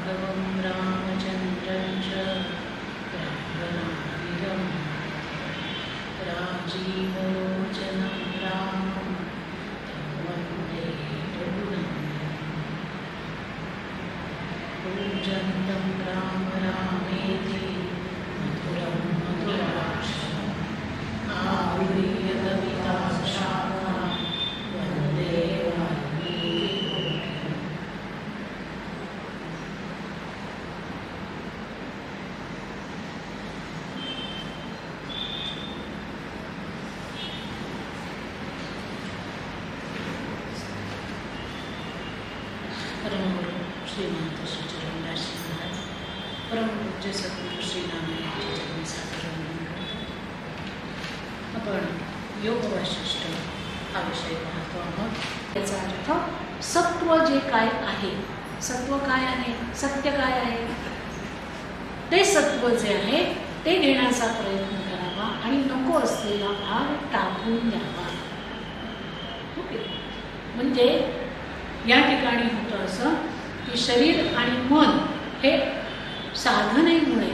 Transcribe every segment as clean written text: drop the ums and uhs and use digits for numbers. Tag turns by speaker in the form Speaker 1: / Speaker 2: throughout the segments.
Speaker 1: राघवं रामचन्द्रं च रामनामं राजीवलोचनं रामं वन्दे रघुनन्दनं कूजन्तं राम रामेति मधुरं मधुराक्षरम् आरुह्य कविताशाखां वन्दे वाल्मीकिकोकिलं। परमगुरु श्रीमंत श्री चरणदास महाराज, परमपूज्य सद्गुरू श्री नारायणांची चरणी सादर नमन. आपण योग वाशिष्ठ हा विषय पाहतो आहोत. याचा अर्थ सत्व जे काय आहे, सत्व काय आहे, सत्य काय आहे, ते सत्व जे आहे ते घेण्याचा प्रयत्न करावा आणि नको असलेला भाग टाकून द्यावा. ओके, म्हणजे या ठिकाणी होतं असं की शरीर आणि मन हे साधनेमुळे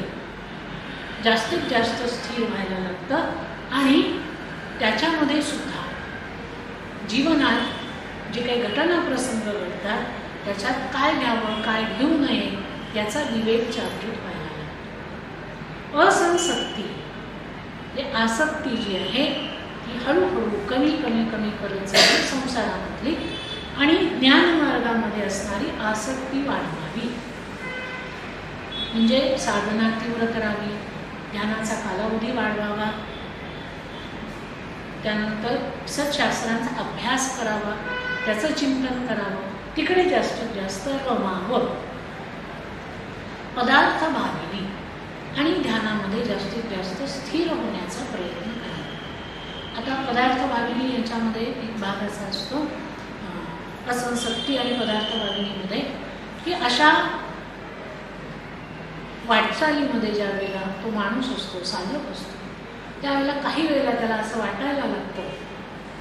Speaker 1: जास्तीत जास्त स्थिर व्हायला लागतं आणि त्याच्यामध्ये सुद्धा जीवनात जे काही घटना प्रसंग घडतात त्याच्यात काय घ्यावं काय घेऊ नये याचा विवेक जागृत व्हायला लागतो. असंसक्ती म्हणजे आसक्ती जी आहे ती हळूहळू कमी कमी कमी करत जाईल संसारामधली आणि ज्ञानमार्गामध्ये असणारी आसक्ती वाढवावी. म्हणजे साधना तीव्र करावी, ध्यानाचा कालावधी वाढवावा, त्यानंतर सत्शास्त्रांचा अभ्यास करावा, त्याचं चिंतन करावं, तिकडे जास्तीत जास्त रमावं, पदार्थ भाविली आणि ध्यानामध्ये जास्तीत जास्त स्थिर होण्याचा प्रयत्न करावा. आता पदार्थ भाविली याच्यामध्ये एक भाग असा असतो असंसक्ती आणि पदार्थ भाविनीमध्ये की अशा वाटचालीमध्ये ज्या वेळेला तो माणूस असतो, साधक असतो, त्यावेळेला काही वेळेला त्याला असं वाटायला लागतं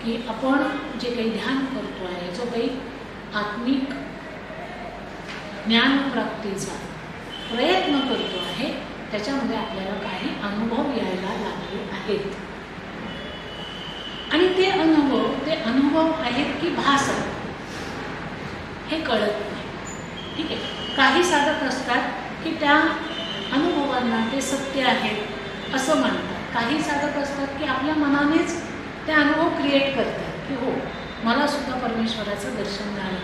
Speaker 1: की आपण जे काही ध्यान करतो आहे, जो काही आत्मिक ज्ञानप्राप्तीचा प्रयत्न करतो आहे त्याच्यामध्ये आपल्याला काही अनुभव यायला लागले आहेत आणि ते अनुभव आहेत की भास आहेत हे कळत नाही. ठीक आहे, काही साधक असतात की त्या अनुभवांना ते सत्य आहेत असं मानतात. काही साधक असतात की आपल्या मनानेच ते अनुभव क्रिएट करतात की हो मला सुद्धा परमेश्वराचं दर्शन झालं,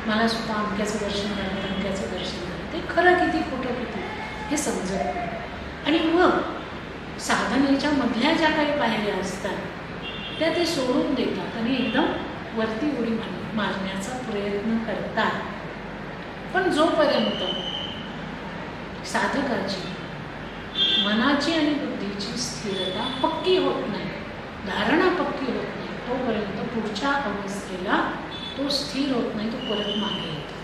Speaker 1: मला सुद्धा अमक्याचं दर्शन झालं, अमक्याचं दर्शन झालं. ते खरं किती खोटं किती हे समजत नाही आणि मग साधनेच्या मधल्या ज्या काही पायऱ्या असतात त्या ते सोडून देतात आणि एकदम वरती उडी मारण्याचा प्रयत्न करतात. पण जोपर्यंत साधकाची मनाची आणि बुद्धीची स्थिरता पक्की होत नाही, धारणा पक्की होत नाही, तोपर्यंत पुढच्या अवस्थेला तो स्थिर होत नाही, तो परत मागे येतो.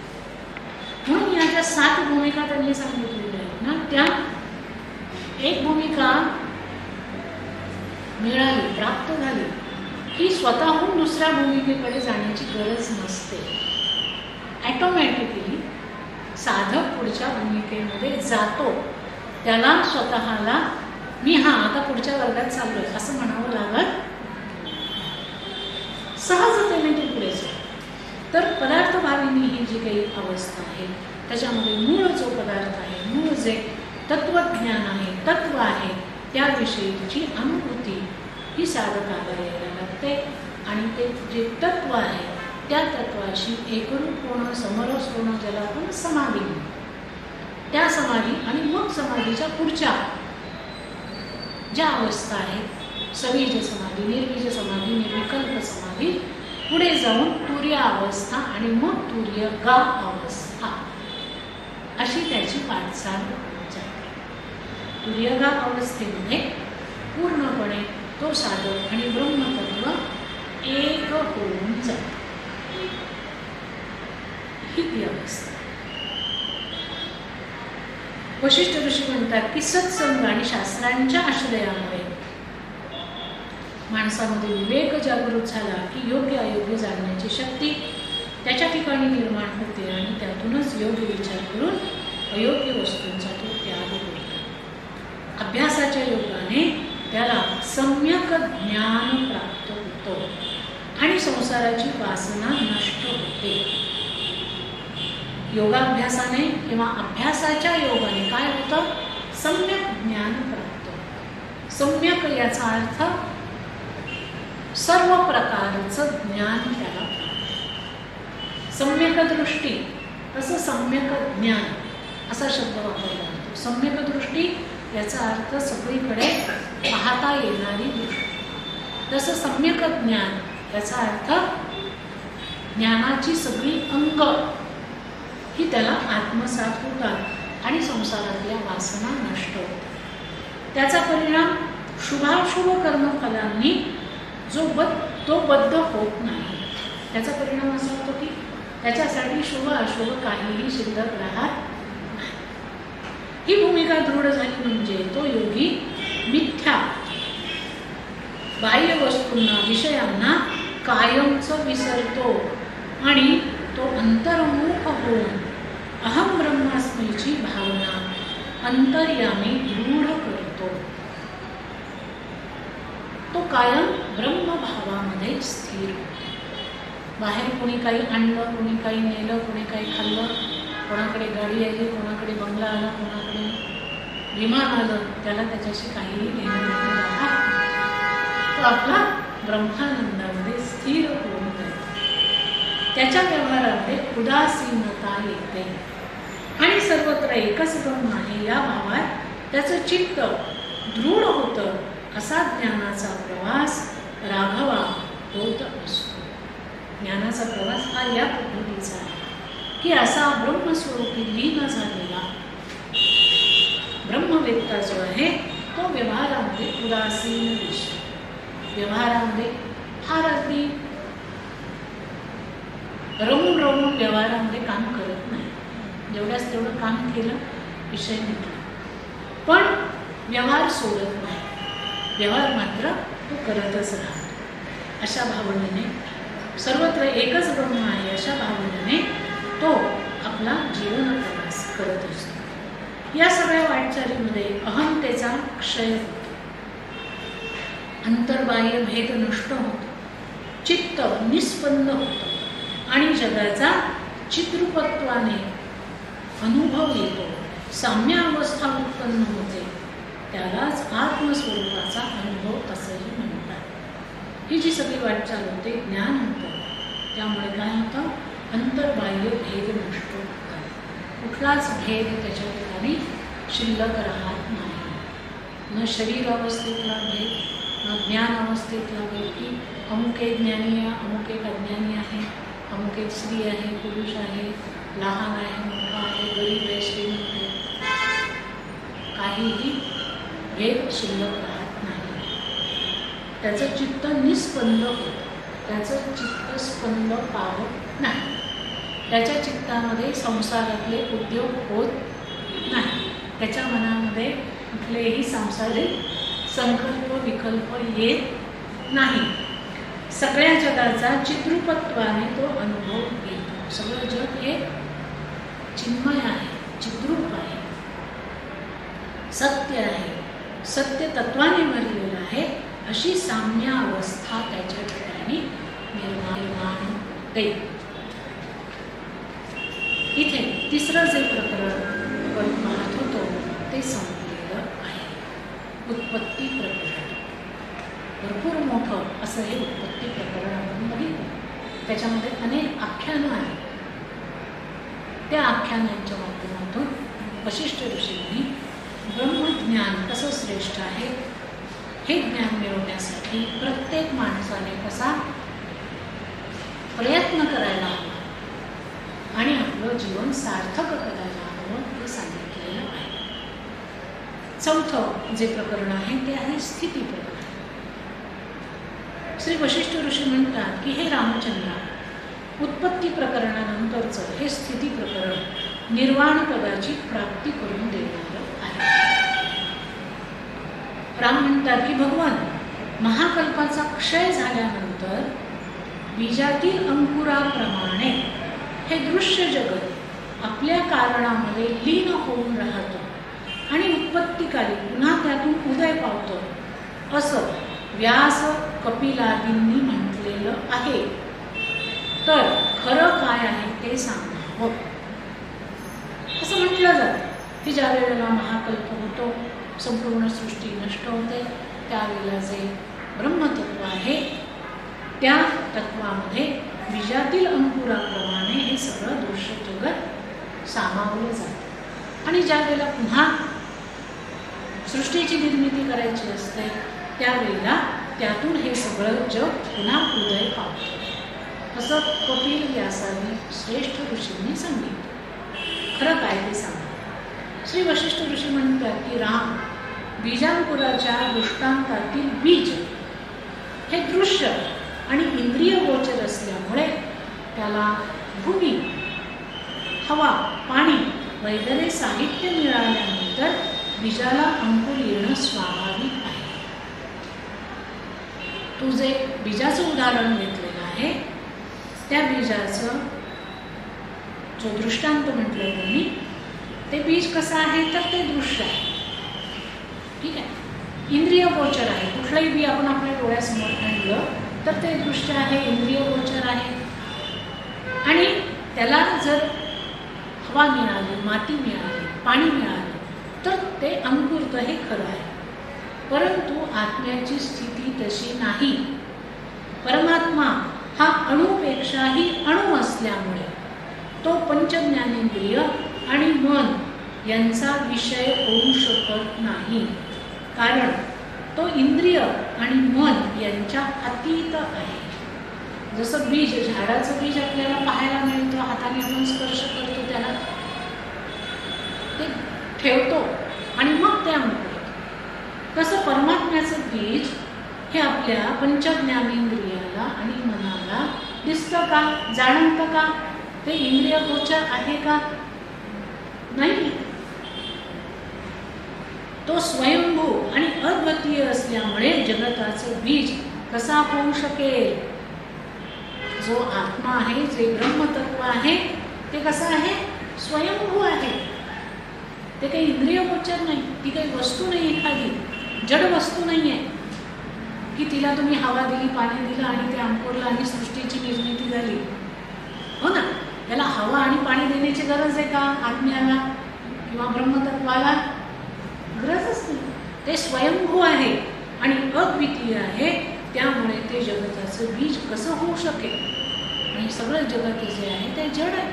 Speaker 1: म्हणून या ज्या 7 भूमिका त्यांनी सांगितलेल्या आहेत ना, त्या एक भूमिका मिळाली, प्राप्त झाली की स्वतःहून दुसऱ्या भूमिकेकडे जाण्याची गरज नसते. ॲटोमॅटिकली साधक पुढच्या भूमिकेमध्ये जातो. त्याला स्वतःला मी आता पुढच्या वर्गात चाललोय असं म्हणावं लागत, सहजतेने ते पुढे जातो. तर पदार्थ भाविनी ही जी काही अवस्था आहे त्याच्यामध्ये मूळ जो पदार्थ आहे, मूळ जे तत्वज्ञान आहे, तत्व आहे, त्याविषयीची अनुभूती ही साधकाला यायला लागते आणि ते जे तत्व आहे त्या तत्वाशी एकरूप होणं, समरस होणं, ज्याला आपण समाधी म्हणतो, त्या समाधी आणि मग समाधीच्या पुढच्या ज्या अवस्था आहेत, सवीज समाधी, निर्बीज समाधी, निर्विकल्प समाधी, पुढे जाऊन तुर्य अवस्था आणि मग तुर्यगा अवस्था अशी त्याची वाटचाल जाते. तुर्यगा अवस्थेमध्ये पूर्णपणे तो साधक आणि ब्रह्मतत्व एक होऊन जाते. ही ती अवस्था. वशिष्ठ ऋषी म्हणतात की सत्संग आणि शास्त्रांच्या आश्रयामुळे माणसामध्ये विवेक जागृत झाला की योग्य अयोग्य जाणण्याची शक्ती त्याच्या ठिकाणी निर्माण होते आणि त्यातूनच योग्य विचार करून अयोग्य वस्तूंचा तो त्याग करतो. अभ्यासाच्या योगाने त्याला सम्यक ज्ञान प्राप्त होतं आणि संसाराची वासना नष्ट होते. योगाभ्यासाने किंवा अभ्यासाच्या योगाने काय होतं? सम्यक ज्ञान प्राप्त होतं. सम्यक याचा अर्थ सर्व प्रकारचं ज्ञान त्याला प्राप्त. सम्यक दृष्टी तसं सम्यक ज्ञान असा शब्द वापरला जातो. सम्यक दृष्टी याचा अर्थ सगळीकडे पाहता येणारी दृष्टी. तसं सम्यक ज्ञान याचा अर्थ ज्ञानाची सगळी अंग ही त्याला आत्मसात होतात आणि संसारातल्या वासना नष्ट होतात. त्याचा परिणाम शुभाशुभ कर्मफलांनी तो बद्ध होत नाही. त्याचा परिणाम असा होतो की त्याच्यासाठी शुभ अशुभ काहीही शिल्लक राहत नाही. ही भूमिका दृढ झाली म्हणजे तो योगी मिथ्या बाह्य वस्तूंना विषयांना कायमच विसरतो आणि तो अंतर्मुख होऊन अहम ब्रह्मास्मीची भावना अंतर्यामी दृढ करतो. तो कायम ब्रह्मभावामध्ये स्थिर होतो. बाहेर कोणी काही आणलं, कोणी काही नेलं, कोणी काही खाल्लं, कोणाकडे गाडी आली, कोणाकडे बंगला आला, कोणाकडे विमान आलं, त्याला त्याच्याशी काहीही घेणं देणं राहत नाही. तो आपला ब्रह्मानंदामध्ये स्थिर होऊन जातो. त्याच्या व्यवहारामध्ये उदासीनता येते आणि सर्वत्र एकच ब्रह्म आहे या भावात त्याचं चित्त दृढ होतं. असा ज्ञानाचा प्रवास राघवा होत असतो. ज्ञानाचा प्रवास हा या पद्धतीचा आहे की असा ब्रह्मस्वरूपी लीन झालेला ब्रह्मवेत्ता जो आहे तो व्यवहारामध्ये उदासीन दिसतो. व्यवहारामध्ये फार अगदी रमून व्यवहारामध्ये काम करत नाही. जेवढ्याच तेवढं काम केलं, विषय मिटला, पण व्यवहार सोडत नाही. व्यवहार मात्र तो करतच राहतो. अशा भावनेने सर्वत्र एकच ब्रह्म आहे अशा भावनेने तो आपला जीवन प्रवास करत असतो. या सगळ्या वाटचालीमध्ये अहंतेचा क्षय होतो, अंतर्बाह्य भेद नष्ट होतो, चित्त निस्पंद होतं आणि जगाचा चिद्रूपत्वाने अनुभव येतो. साम्य अवस्था उत्पन्न होते. त्यालाच आत्मस्वरूपाचा अनुभव असंही म्हणतात. ही जी सगळी वाटचाल होते ज्ञान होतं. त्यामुळे काय होतं? अंतर्बाह्य भेद नष्ट होतात. कुठलाच भेद त्याच्या ठिकाणी शिल्लक राहत नाही. न शरीर अवस्थेतला भेद, न ज्ञान अवस्थेतला भेद की अमुक एक ज्ञानी आहे, अमुक एक अज्ञानी आहे, अमुक एक स्त्री आहे, पुरुष आहे, लहान आहे, मोठा आहे, गरीब आहे, श्रीमंत आहे, काहीही भेद शिल्लक राहत नाही. त्याचं चित्त निस्पंद होतं. त्याचं चित्त स्पंद पावत नाही. त्याच्या चित्तामध्ये संसारातले उद्योग होत नाही. त्याच्या मनामध्ये कुठलेही सांसारिक संकल्प विकल्प येत नाही. सगळ्या जगाचा चिद्रूपत्वाने तो अनुभव घेतो. सगळं जग हे चिन्मय आहे, चिद्रूप आहे, सत्य आहे, सत्य तत्वाने भरलेलं आहे. अशी साम्य अवस्था त्याच्या ठिकाणी निर्माण होते. इथे तिसरं जे प्रकरण आपण पाहत होतो ते संपलेलं आहे. उत्पत्ती प्रकरण भरपूर मोठं असं हे उत्पत्ती प्रकरण आपण बघितलं. त्याच्यामध्ये अनेक आख्यानं आहेत. त्या आख्यानांच्या माध्यमातून वशिष्ठ ऋषींनी ब्रह्मज्ञान कसं श्रेष्ठ आहे हे ज्ञान मिळवण्यासाठी प्रत्येक माणसाने कसा प्रयत्न करायला हवा आणि आपलं जीवन सार्थक करायला हवं हे सांगितलेलं आहे. चौथं जे प्रकरण आहे ते आहे स्थिती प्रकरण. श्री वशिष्ठ ऋषी म्हणतात की हे रामचंद्रा, उत्पत्ती प्रकरणानंतरचं हे स्थिती प्रकरण निर्वाण पदाची प्राप्ती करून देणारं आहे. राम म्हणतात की भगवान, महाकल्पाचा क्षय झाल्यानंतर बीजातील अंकुराप्रमाणे हे दृश्य जगत आपल्या कारणामध्ये लीन होऊन राहतं आणि उत्पत्तिकाली पुन्हा त्यातून उदय पावतं असं व्यास कपिलादींनी म्हटलेलं आहे. तर खरं काय आहे ते सांगावं असं म्हटलं जातं की ज्या वेळेला महाकल्प होतो, संपूर्ण सृष्टी नष्ट होते, त्यावेळेला जे ब्रह्मतत्व आहे त्या तत्वामध्ये बीजातील अंकुराप्रमाणे हे सगळं दृश्य जगत सामावलं जातं आणि ज्या वेळेला पुन्हा सृष्टीची निर्मिती करायची असते त्यावेळेला त्यातून हे सगळं जग पुन्हा उदय पावतं असं कपिल व्यासाने श्रेष्ठ ऋषींनी सांगितलं. खरं काय ते सांगा. श्री वशिष्ठ ऋषी म्हणतात की राम बीजांकुराच्या दृष्टांतातील बीज हे दृश्य आणि इंद्रिय गोचर असल्यामुळे त्याला भूमी, हवा, पाणी वगैरे साहित्य मिळाल्यानंतर बीजाला अंकुर येणं स्वाभाविक आहे. तू जे बीजाचं उदाहरण घेतलेलं आहे त्या बीजाचं जो दृष्टांत म्हटलं त्यांनी, ते बीज कसं आहे तर ते दृश्य आहे. ठीक आहे, इंद्रिय गोचर आहे. कुठलंही बी आपण आपल्या डोळ्यासमोर आणलं तर ते दृश्य आहे, इंद्रिय गोचर आहे. आणि त्याला जर हवा मिळाली, माती मिळाली, पाणी मिळालं तर ते अंकुरतं, हे खरं आहे. परंतु आत्म्याची स्थिती तशी नाही. परमात्मा हा अणुपेक्षाही अणु असल्यामुळे तो पंचज्ञानेंद्रिय आणि मन यांचा विषय होऊ शकत नाही. कारण तो इंद्रिय आणि मन यांच्या अतीत आहे. जसं बीज, झाडाचं बीज आपल्याला पाहायला मिळतं, हाताने आपण स्पर्श करतो, त्याला ते ठेवतो आणि मग ते अंकुरतं. तसं परमात्म्याचं बीज हे आपल्या पंचज्ञानेंद्रियाला आणि मनाला दिसतं का, जाणवतं का, ते इंद्रिय गोचर आहे का, नाही. तो स्वयंभू आणि अद्वितीय असल्यामुळे जगताचं बीज कसा होऊ शकेल. जो आत्मा आहे, जे ब्रह्मतत्व आहे ते कसं आहे, स्वयंभू आहे. ते काही इंद्रिय गोचर नाही, ती काही वस्तू नाही, एखादी जड वस्तू नाही आहे की तिला तुम्ही हवा दिली, पाणी दिलं आणि ते अंकुरलं आणि सृष्टीची निर्मिती झाली. हो ना, त्याला हवा आणि पाणी देण्याची गरज आहे का आत्म्याला किंवा ब्रह्मतत्वाला? गरजच नाही. ते स्वयंभू आहे आणि अद्वितीय आहे, त्यामुळे ते जगताचं बीज कसं होऊ शकेल. आणि सगळं जगत जे आहे ते जड आहे.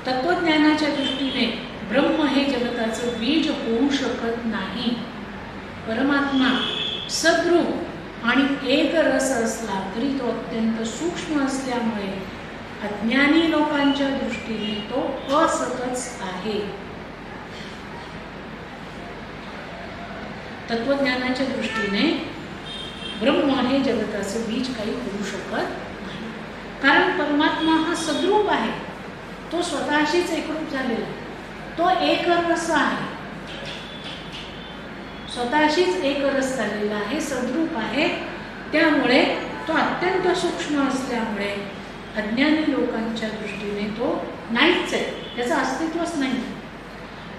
Speaker 1: तत्वज्ञानाच्या दृष्टीने ब्रह्म हे जगताचं बीज होऊ शकत नाही. परमात्मा सद्रूप आणि एक रस असला तरी तो अत्यंत सूक्ष्म असल्यामुळे अज्ञानी लोकांच्या दृष्टीने तो असतच आहे. तत्वज्ञानाच्या दृष्टीने ब्रह्म हे जगताचं बीज काही होऊ शकत नाही. कारण परमात्मा हा सद्रूप आहे, तो स्वतःशीच एकरूप झालेला, तो एकरस आहे, स्वतःशीच एकरस झालेला आहे, सद्रूप आहे. त्यामुळे तो अत्यंत सूक्ष्म असल्यामुळे अज्ञानी लोकांच्या दृष्टीने तो नाहीच आहे, त्याचं अस्तित्वच नाही.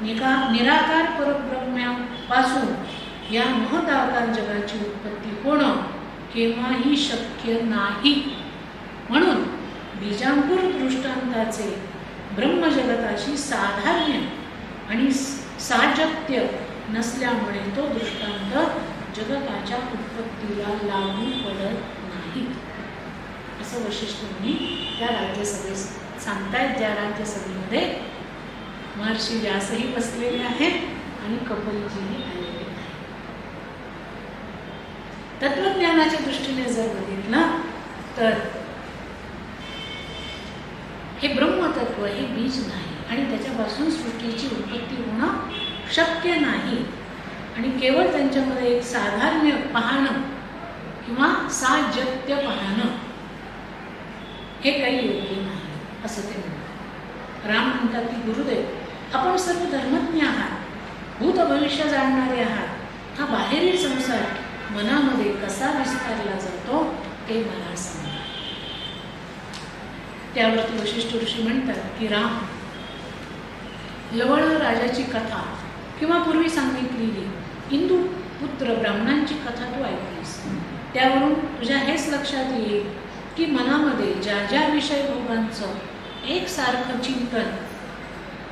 Speaker 1: निराकार परब्रह्मापासून या महदाकार जगाची उत्पत्ती होणं केव्हाही शक्य नाही. म्हणून बीजांकुर दृष्टांताचे ब्रह्मजगताशी साधार्य आणि साजत्य नसल्यामुळे तो दृष्टांत जगताच्या उत्पत्तीला लागू पडत नाही. असं वशिष्ठांनी त्या राज्यसभेत सांगतायत, ज्या राज्यसभेमध्ये महर्षी व्यासही बसलेले आहेत आणि कपिलजीही आलेले आहेत. तत्वज्ञानाच्या दृष्टीने जर बघितलं तर हे ब्रह्मतत्व हे बीज नाही आणि त्याच्यापासून सृष्टीची उत्पत्ती होणं शक्य नाही. आणि केवळ त्यांच्यामध्ये एक साधार्म्य पाहणं किंवा साजत्य पाहणं हे काही योग्य नाही असं ते म्हणतात. राम म्हणतात की गुरुदेव आपण सर्व धर्मज्ञ आहात, भूत भविष्य जाणणारे आहात, हा बाहेरील संसार मनामध्ये कसा विस्तारला जातो ते मला सांगा. त्यावरती वशिष्ठ ऋषी म्हणतात की राम, लवण राजाची कथा किंवा पूर्वी सांगितलेली इंदू पुत्र ब्राह्मणांची कथा तू ऐकलीस. त्यावरून तुझ्या हेच लक्षात येईल की मनामध्ये ज्या ज्या विषय भोगांचं एकसारखं चिंतन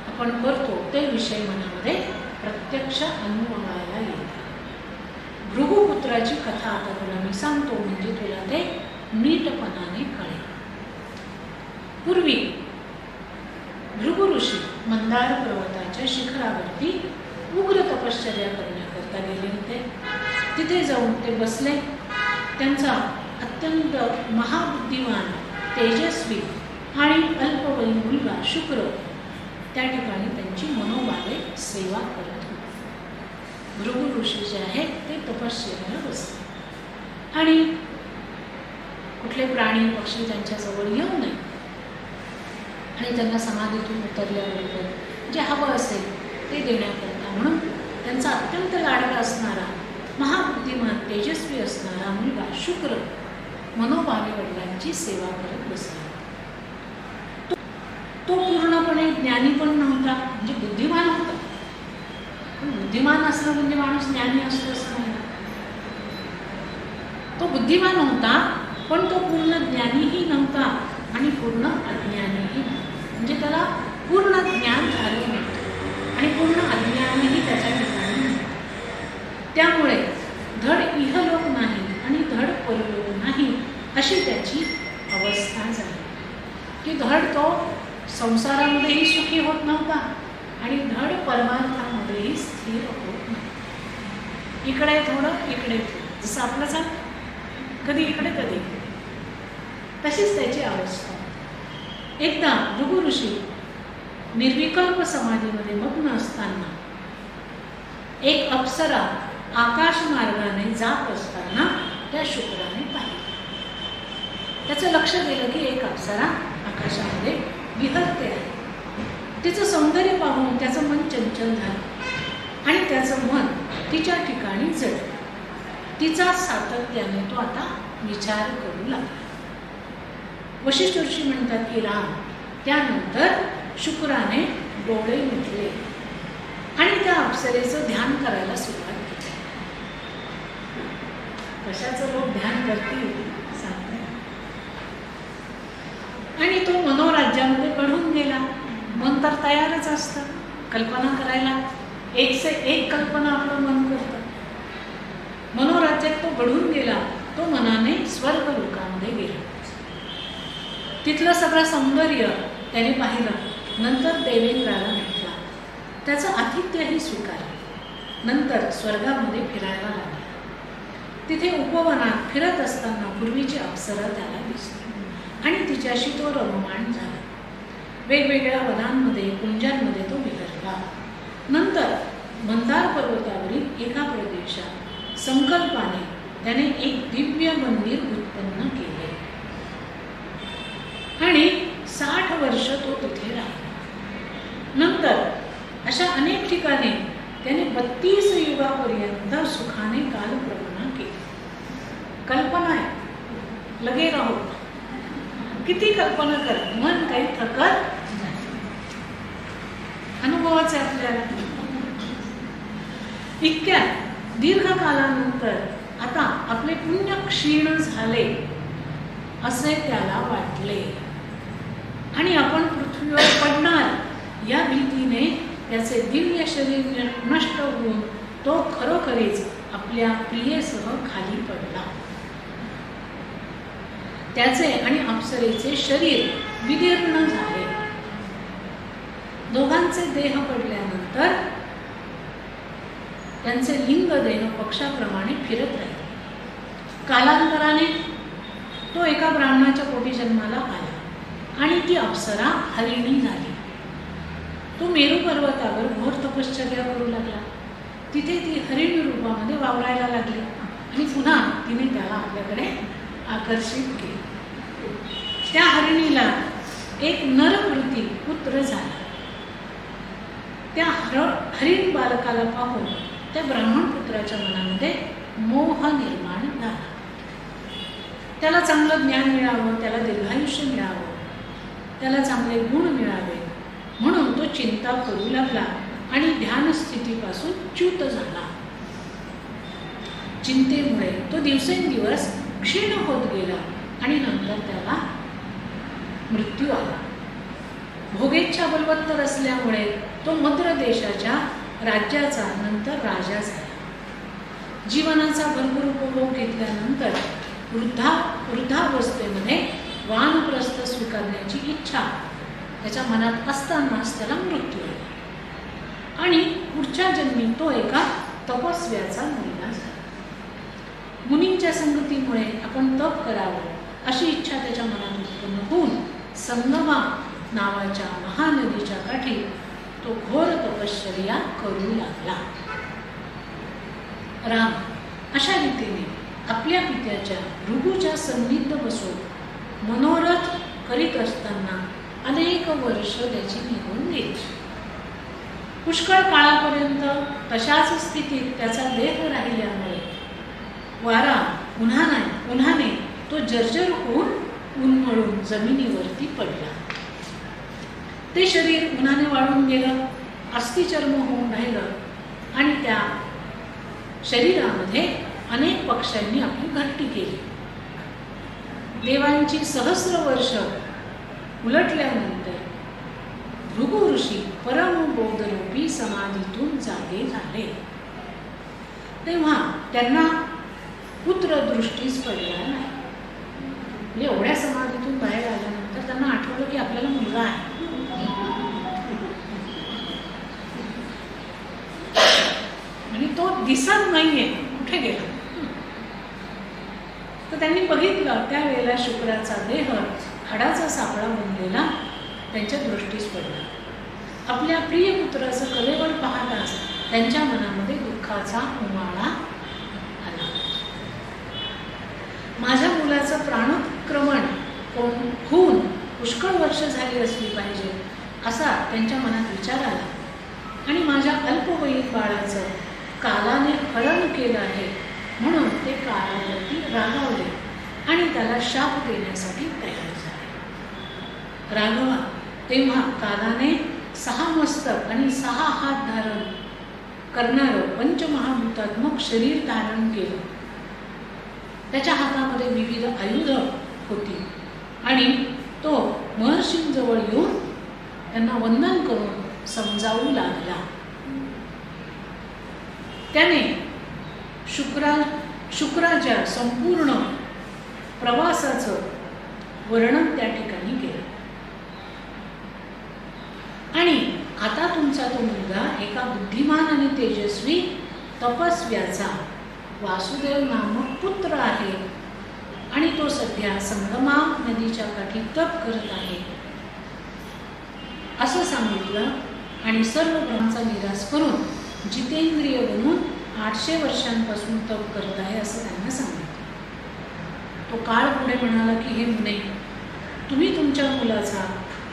Speaker 1: आपण करतो ते विषय मनामध्ये प्रत्यक्ष अनुभवायला येतात. भृगुपुत्राची कथा आता तुला मी सांगतो, म्हणजे तुला ते नीटपणाने कळेल. पूर्वी भृगु ऋषी मंदार पर्वताच्या शिखरावरती उग्र तपश्चर्या करण्याकरता गेले होते. तिथे जाऊन ते बसले. त्यांचा अत्यंत महाबुद्धिमान, तेजस्वी आणि अल्पवयीन मुलगा शुक्र त्या ठिकाणी त्यांची मनोभावे सेवा करत होते. भृगु ऋषी जे आहेत ते तपश्चर्याला बसले आणि कुठले प्राणी पक्षी त्यांच्याजवळ येऊ नये आणि त्यांना समाधीतून उतरल्याबरोबर जे हवं असेल ते देण्याकरता म्हणून त्यांचा अत्यंत लाडका असणारा, महाबुद्धिमान, तेजस्वी असणारा मुलगा शुक्र मनोभावे वडिलांची सेवा करत बसला. तो पूर्णपणे ज्ञानी पण नव्हता, म्हणजे बुद्धिमान होता. पण बुद्धिमान असणं म्हणजे माणूस ज्ञानी असतो असं नाही. तो बुद्धिमान होता पण तो पूर्ण ज्ञानीही नव्हता आणि पूर्ण अज्ञानीही नव्हता. म्हणजे त्याला पूर्ण ज्ञान झालं नव्हतं आणि पूर्ण अज्ञानही त्याच्या ठिकाणी नव्हतं. त्यामुळे धड इहलोक नाही आणि धड परलोक नाही अशी त्याची अवस्था झाली की धड तो संसारामध्येही सुखी होत नव्हता आणि धड परमार्थामध्येही स्थिर होत नव्हता. इकडे थोडं इकडे थोडं, जसं आपलं झालं कधी इकडे कधी इकडे, तशीच त्याची अवस्था. एकदा भृगु ऋषी निर्विकल्प समाधीमध्ये मग्न असताना एक अप्सरा आकाश मार्गाने जात असताना त्या शुक्राने पाहिलं. त्याचं लक्ष गेलं की एक अप्सरा आकाशामध्ये विहरते आहे. तिचं सौंदर्य पाहून त्याचं मन चंचल झालं आणि त्याचं मन तिच्या ठिकाणी जडलं. तिचा सातत्याने तो आता विचार करू लागला. वशिष्ठ ऋषी म्हणतात की राम, त्यानंतर शुक्राने डोळे मिटले आणि त्या अप्सरेचं ध्यान करायला सुरुवात केली. कशाचं लोक ध्यान करतील सांगते. आणि तो मनोराज्यामध्ये घडून गेला. मन तर तयारच असतं कल्पना करायला, एक से एक कल्पना आपलं मन करतं. मनोराज्यात तो घडून गेला. तो मनाने स्वर्ग लोकांमध्ये गेला. तिथलं सगळं सौंदर्य त्याने पाहिलं. नंतर देवेंद्राला भेटला, त्याचं आतिथ्यही स्वीकारलं. नंतर स्वर्गामध्ये फिरायला लागला. तिथे उपवनात फिरत असताना पूर्वीची अप्सरा त्याला दिसली आणि तिच्याशी तो रममाण झाला. वेगवेगळ्या वनांमध्ये, कुंजांमध्ये तो विहरला. नंतर मंदार पर्वतावरील एका प्रदेशात संकल्पाने त्याने एक दिव्य मंदिर उत्पन्न केले आणि 60 वर्ष तो तिथे राहिला. नंतर अशा अनेक ठिकाणी त्याने 32 युगापर्यंत सुखाने कालप्रगणना केली. कल्पना आहे, लगे राहो, किती कल्पना कर, मन काही थकत नाही. अनुभवाच आहे आपल्याला. इतक्या दीर्घ कालानंतर आता आपले पुण्य क्षीण झाले असे त्याला वाटले आणि आपण पृथ्वीवर पडणार या भीतीने त्याचे दिव्य शरीर नष्ट होऊन तो खरोखरीच आपल्या प्रियेसह खाली पडला. त्याचे आणि अप्सरेचे शरीर विदीर्ण झाले. दोघांचे देह पडल्यानंतर त्यांचे लिंग देह पक्षाप्रमाणे फिरत राहिले. कालांतराने तो एका ब्राह्मणाच्या पोटी जन्माला आला आणि ती अप्सरा हरिणी झाली. तो मेरू पर्वतावर घोर तपश्चर्या करू लागला. तिथे ती हरिणी रूपामध्ये वावरायला लागली आणि पुन्हा तिने त्याला आपल्याकडे आकर्षित केले. त्या हरिणीला एक नरकृती पुत्र झाला. त्या हरिण बालकाला पाहून त्या ब्राह्मण पुत्राच्या मनामध्ये मोह निर्माण झाला. त्याला चांगलं ज्ञान मिळावं, त्याला दीर्घायुष्य मिळावं त्याला चांगले गुण मिळावे म्हणून तो चिंता करू लागला आणि ध्यानस्थितीपासून च्युत झाला. चिंतेमुळे तो दिवसेंदिवस क्षीण होत गेला आणि नंतर त्याला मृत्यू आला. भोगेच्छा बलवत्तर असल्यामुळे तो मद्र देशाच्या राज्याचा नंतर राजा झाला. जीवनाचा भरपूर उपभोग घेतल्यानंतर वृद्धावस्थेमध्ये वानप्रस्थ स्वीकारण्याची इच्छा त्याच्या मनात असतानाच त्याला मृत्यू आला आणि पुढच्या जन्मी तो एका तपस्व्याचा मुलगा झाला. मुनींच्या संगतीमुळे आपण तप करावं अशी इच्छा त्याच्या मनात उत्पन्न होऊन संगमा नावाच्या महानदीच्या काठी तो घोर तपश्चर्या करू लागला. राम अशा रीतीने आपल्या पित्याच्या भृगूच्या सन्निध बसून मनोरथ करीत असताना अनेक वर्ष त्याची निघून गेली. पुष्कळ काळापर्यंत तशाच स्थितीत त्याचा देह राहिल्यामुळे वारा उन्हाने तो जर्जर होऊन उन्मळून जमिनीवरती पडला. ते शरीर उन्हाने वाळून गेलं, अस्थिचर्म होऊन राहिलं आणि त्या शरीरामध्ये अनेक पक्ष्यांनी आपली घट्टी केली. देवांची सहस्र वर्ष उलटल्यानंतर भृगु ऋषी परमबोधरूपी समाधीतून जागे झाले. तेव्हा त्यांना पुत्र दृष्टीस पडला नाही. म्हणजे एवढ्या समाधीतून बाहेर आल्यानंतर त्यांना आठवलं की आपल्याला मुलगा आहे. आणि तो दिसत नाहीये, कुठे गेला. तर त्यांनी बघितलं त्यावेळेला शुक्राचा देह हाडाचा सापळा बनलेला त्यांच्या दृष्टीस पडला. आपल्या प्रिय पुत्राचं कलेवर पाहताच त्यांच्या मनामध्ये दुःखाचा उमाळा आला. माझ्या मुलाचं प्राणोत्क्रमण होऊन पुष्कळ वर्ष झाली असली पाहिजे असा त्यांच्या मनात विचार आला आणि माझ्या अल्पवयीन बाळाचं कालाने हरण केलं आहे म्हणून ते कालावरती रागावले आणि त्याला शाप देण्यासाठी तयार झाले. राघवा तेव्हा कालाने 6 मस्तक आणि 6 हात धारण करणारं पंचमहाभूतात्मक शरीर धारण केलं. त्याच्या हातामध्ये विविध आयुध होती आणि तो महर्षींजवळ येऊन त्यांना वंदन करून समजावू लागला. त्याने शुक्राच्या संपूर्ण प्रवासाचं वर्णन त्या ठिकाणी केलं आणि आता तुमचा तो मुलगा एका बुद्धिमान आणि तेजस्वी तपस्व्याचा वासुदेव नामक पुत्र आहे आणि तो सध्या संगमा नदीच्या काठी तप करत आहे असं सांगितलं आणि सर्व भ्रमांचा निराश करून जितेंद्रिय बनून 800 वर्षांपासून तप करत आहे असं त्यांना सांगितलं. तो काळ पुढे म्हणाला की हे मुने, तुम्ही तुमच्या मुलाचा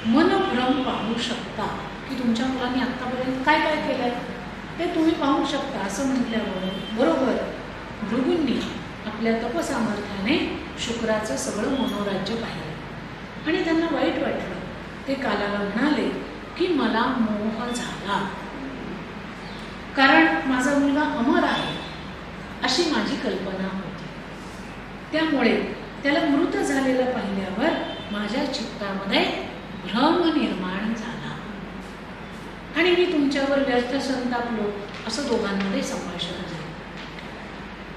Speaker 1: मनभ्रम पाहू शकता की तुमच्या मुलांनी आत्तापर्यंत काय काय केलं आहे ते तुम्ही पाहू शकता असं म्हटल्यावर बरोबर भृगूंनी आपल्या तपसामर्थ्याने शुक्राचं सगळं मनोराज्य पाहिलं आणि त्यांना वाईट वाटलं. ते कालाला म्हणाले की मला मोह झाला कारण माझा मुलगा अमर आहे अशी माझी कल्पना होती. त्यामुळे त्याला मृत झालेला पाहिल्यावर माझ्या चित्तामध्ये भ्रम निर्माण झाला आणि मी तुमच्यावर व्यर्थ संतापलो असं दोघांमध्ये संभाषण झालं.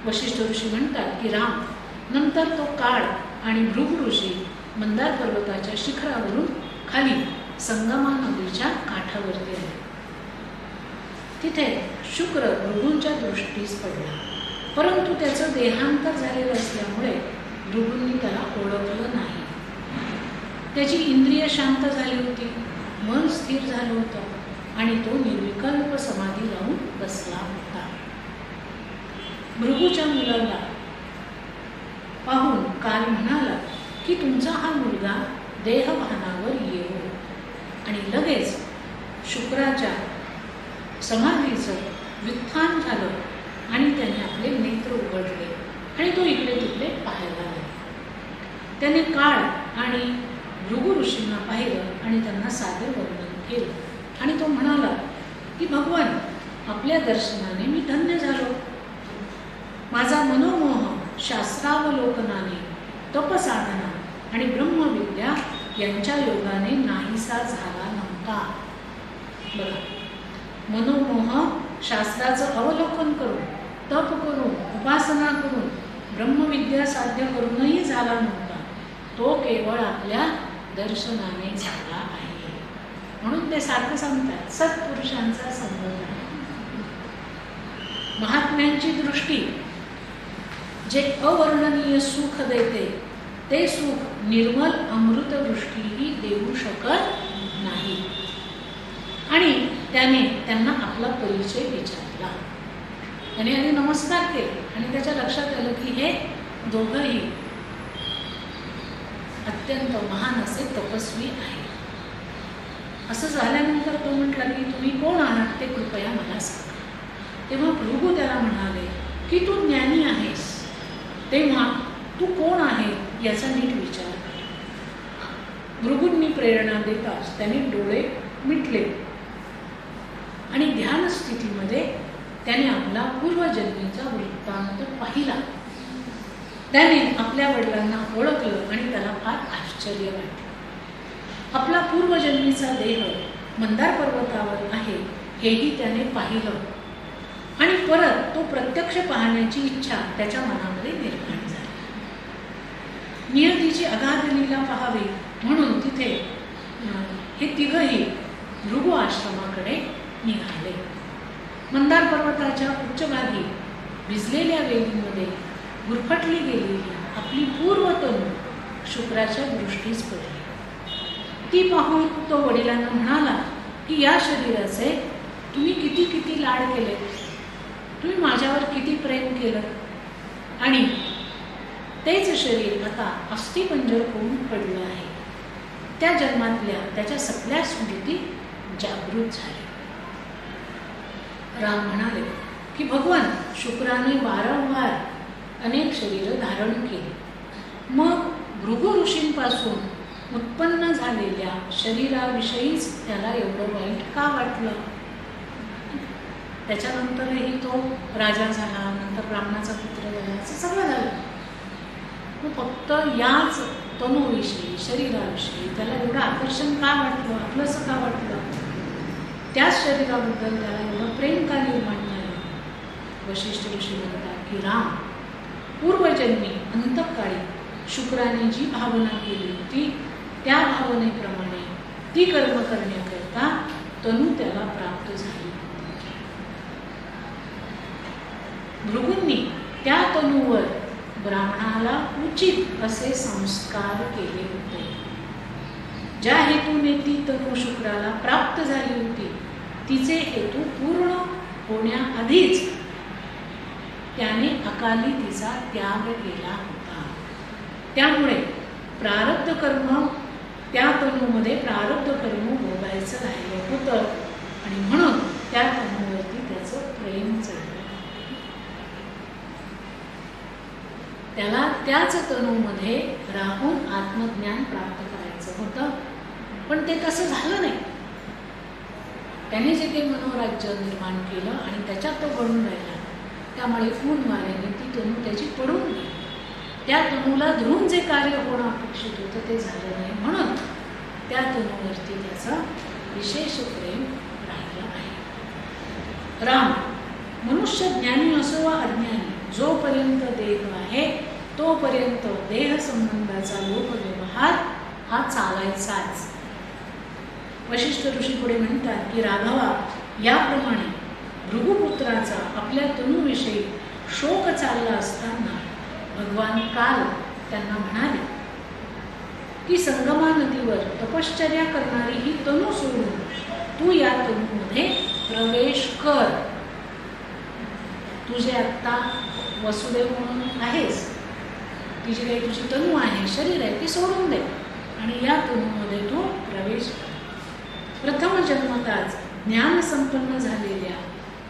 Speaker 1: वशिष्ठ ऋषी म्हणतात की राम नंतर तो काळ आणि भृगु ऋषी मंदार पर्वताच्या शिखरावरून खाली संगमा नदीच्या काठावरती आले. तिथे शुक्र भृगूंच्या दृष्टीस पडला परंतु त्याचं देहांतर झालेलं असल्यामुळे भृगूंनी त्याला ओळखलं नाही. त्याची इंद्रिय शांत झाली होती, मन स्थिर झालं होतं आणि तो निर्विकल्प समाधी लावून बसला होता. भृगूच्या मुलाला पाहून काल म्हणाला की तुमचा हा मुलगा देहभानावर येऊ आणि लगेच शुक्राच्या समाधीचं व्युत्थान झालं आणि त्याने आपले नेत्र उघडले आणि तो इकडे तिकडे पाहायला लागला. त्याने काळ आणि भृगु ऋषींना पाहिलं आणि त्यांना सादर वर्णन केलं. आणि तो म्हणाला की भगवान, आपल्या दर्शनाने मी धन्य झालो. माझा मनोमोह शास्त्रावलोकनाने, तपसाधना आणि ब्रह्मविद्या यांच्या योगाने नाहीसा झाला नव्हता. बघा, मनोमोह शास्त्राचं अवलोकन करून, तप करून, उपासना करून, ब्रह्मविद्या साध्य करूनही झाला नव्हता. तो केवळ आपल्या दर्शनाने झाला आहे. म्हणून ते सारखं सांगतात, सत्पुरुषांचा संबंध आहे. महात्म्यांची दृष्टी जे अवर्णनीय सुख देते, ते सुख निर्मल अमृत दृष्टीही देऊ शकत नाही. आणि त्याने त्यांना आपला परिचय विचारला. त्याने आधी नमस्कार केले आणि त्याच्या लक्षात आलं की हे दोघंही अत्यंत महान असे तपस्वी आहे. असं झाल्यानंतर तो म्हटला की तुम्ही कोण आहात ते कृपया मला सांगा. तेव्हा भृगु त्याला म्हणाले की तू ज्ञानी आहेस, तेव्हा तू कोण आहे याचा नीट विचार. भृगूंनी प्रेरणा देताच त्याने डोळे मिटले आणि ध्यान स्थितीमध्ये त्याने आपला पूर्वजन्मीचा वृत्तांत पाहिला. त्याने आपल्या वडिलांना ओळखलं आणि त्याला फार आश्चर्य वाटलं. आपला पूर्वजन्मीचा देह मंदार पर्वतावर आहे हेही त्याने पाहिलं आणि परत तो प्रत्यक्ष पाहण्याची इच्छा त्याच्या मनामध्ये निर्माण झाली. नियतीची अगाध लीला पाहावी म्हणून तिथे हे तिघही भृगु आश्रमाकडे निघाले. मंदार पर्वताच्या उच्चभागी भिजलेल्या वेलीमध्ये गुरफटली गेलेली आपली पूर्वतनु शुक्राच्या दृष्टीस पडली. ती पाहून तो वडिलांना म्हणाला की या शरीराचे तुम्ही किती किती लाड केले, तुम्ही माझ्यावर किती प्रेम केलं आणि तेच शरीर आता अस्थिपंजर होऊन पडलं आहे. त्या जन्मातल्या त्याच्या सगळ्या स्मृती जागृत झाल्या. राम म्हणाले की भगवान, शुक्राने वारंवार अनेक शरीरं धारण केली. मग भृगु ऋषींपासून उत्पन्न झालेल्या शरीराविषयीच त्याला एवढं वाईट का वाटलं? त्याच्यानंतरही तो राजा झाला, नंतर ब्राह्मणाचा पुत्र झाला, असं सगळं झालं. मग फक्त याच तनुविषयी, शरीराविषयी त्याला एवढं आकर्षण का वाटलं, आपलंसं का वाटलं? त्याच शरीराबद्दल त्याला एवढं प्रेम का निर्माण झालं? वशिष्ठ ऋषी म्हणतात की राम, पूर्वजन्मी अंतकाळी शुक्राने जी भावना केली होती त्या भावनेप्रमाणे ती कर्म करण्याकरता तनु त्याला प्राप्त झाली. भृगूंनी त्या तनुवर ब्राह्मणाला उचित असे संस्कार केले होते. ज्या हेतूने ती तनु शुक्राला प्राप्त झाली होती तिचे हेतू पूर्ण होण्याआधीच त्याने अकाली तिचा त्याग केला होता. त्यामुळे प्रारब्ध कर्म, त्या तनुमध्ये प्रारब्ध कर्म भोगायचं राहिलं होतं आणि म्हणून त्या तनुवरती त्याचं प्रेम चढलं. त्याला त्याच तनुमध्ये राहून आत्मज्ञान प्राप्त करायचं होतं, पण ते तसं झालं नाही. त्याने जे काही मनोराज्य निर्माण केलं आणि त्याच्यात तो घडून राहिला, त्यामुळे ऊन मारल्याने ती तनु त्याची पडून गेली. त्या तनुला धरून जे कार्य होणं अपेक्षित होतं ते झालं नाही, म्हणून त्या तनुवरती त्याचं विशेष प्रेम राहिलं आहे. राम, मनुष्य ज्ञानी असो वा अज्ञानी, जोपर्यंत देह आहे तोपर्यंत देह संबंधाचा लोकव्यवहार हा चालायचाच. वशिष्ठ ऋषी पुढे म्हणतात की राघवा, याप्रमाणे भृगुपुत्राचा आपल्या तनुविषयी शोक चालला असताना भगवान काल त्यांना म्हणाले की संगमा नदीवर तपश्चर्या करणारी ही तनु सोडून तू या तनुमध्ये प्रवेश कर. तुझे आत्ता वसुदेव म्हणून आहेस, ती जी काही तुझी तनु आहे, शरीर आहे, ती सोडून दे आणि या तनुमध्ये तू प्रवेश कर. प्रथम जन्मताच ज्ञान संपन्न झालेल्या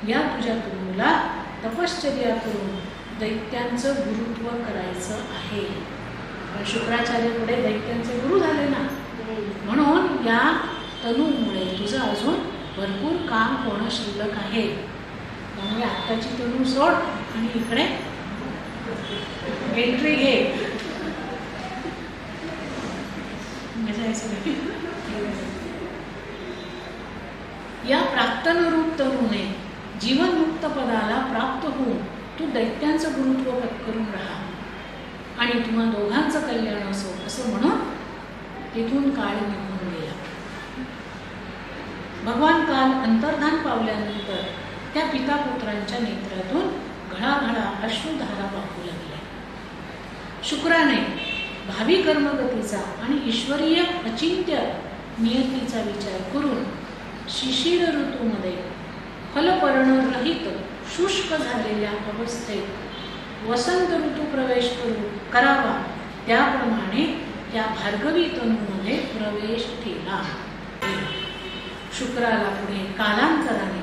Speaker 1: या तुझ्या तनुला तपश्चर्या करून दैत्यांचं गुरुत्व करायचं आहे. पण शुक्राचार्य पुढे दैत्यांचे गुरु झाले ना, म्हणून या तनूमुळे तुझं अजून भरपूर काम होणं शिल्लक आहे. त्यामुळे आत्ताची तनू सोड आणि इकडे एंट्री घे. मजा आहे सगळी. या प्राक्तनरूप तनूने जीवनमुक्त पदाला प्राप्त होऊन तू दैत्यांचं गुरुत्व पत्करून राहा आणि तुम्हा दोघांचं कल्याण असो असं म्हणून तिथून काळ निघून गेला. भगवान काल अंतर्धान पावल्यानंतर त्या पिता पुत्रांच्या नेत्रातून घळाघळा अश्रुधारा वाहू लागल्या. शुक्राने भावी कर्मगतीचा आणि ईश्वरीय अचिंत्य नियतीचा विचार करून शिशिर ऋतूमध्ये फलपर्णरहित शुष्क झालेल्या अवस्थेत वसंत ऋतू प्रवेश करावा त्याप्रमाणे त्या भार्गवी तनूमध्ये प्रवेश केला. शुक्राला पुढे कालांतराने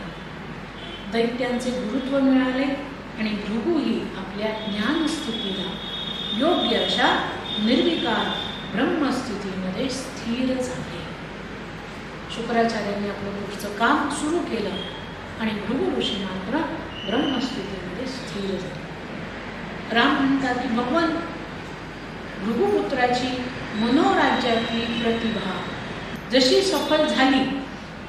Speaker 1: दैत्यांचे गुरुत्व मिळाले आणि भृगूही आपल्या ज्ञानस्थितीला योग्य अशा निर्विकार ब्रह्मस्थितीमध्ये स्थिर झाले. शुक्राचार्यांनी आपलं पुढचं काम सुरू केलं आणि भृगु ऋषी मात्र ब्रह्मस्थितीमध्ये स्थिर झाले. राम म्हणतात की भगवान भृगुपुत्राची मनोराज्यातली प्रतिभा जशी सफल झाली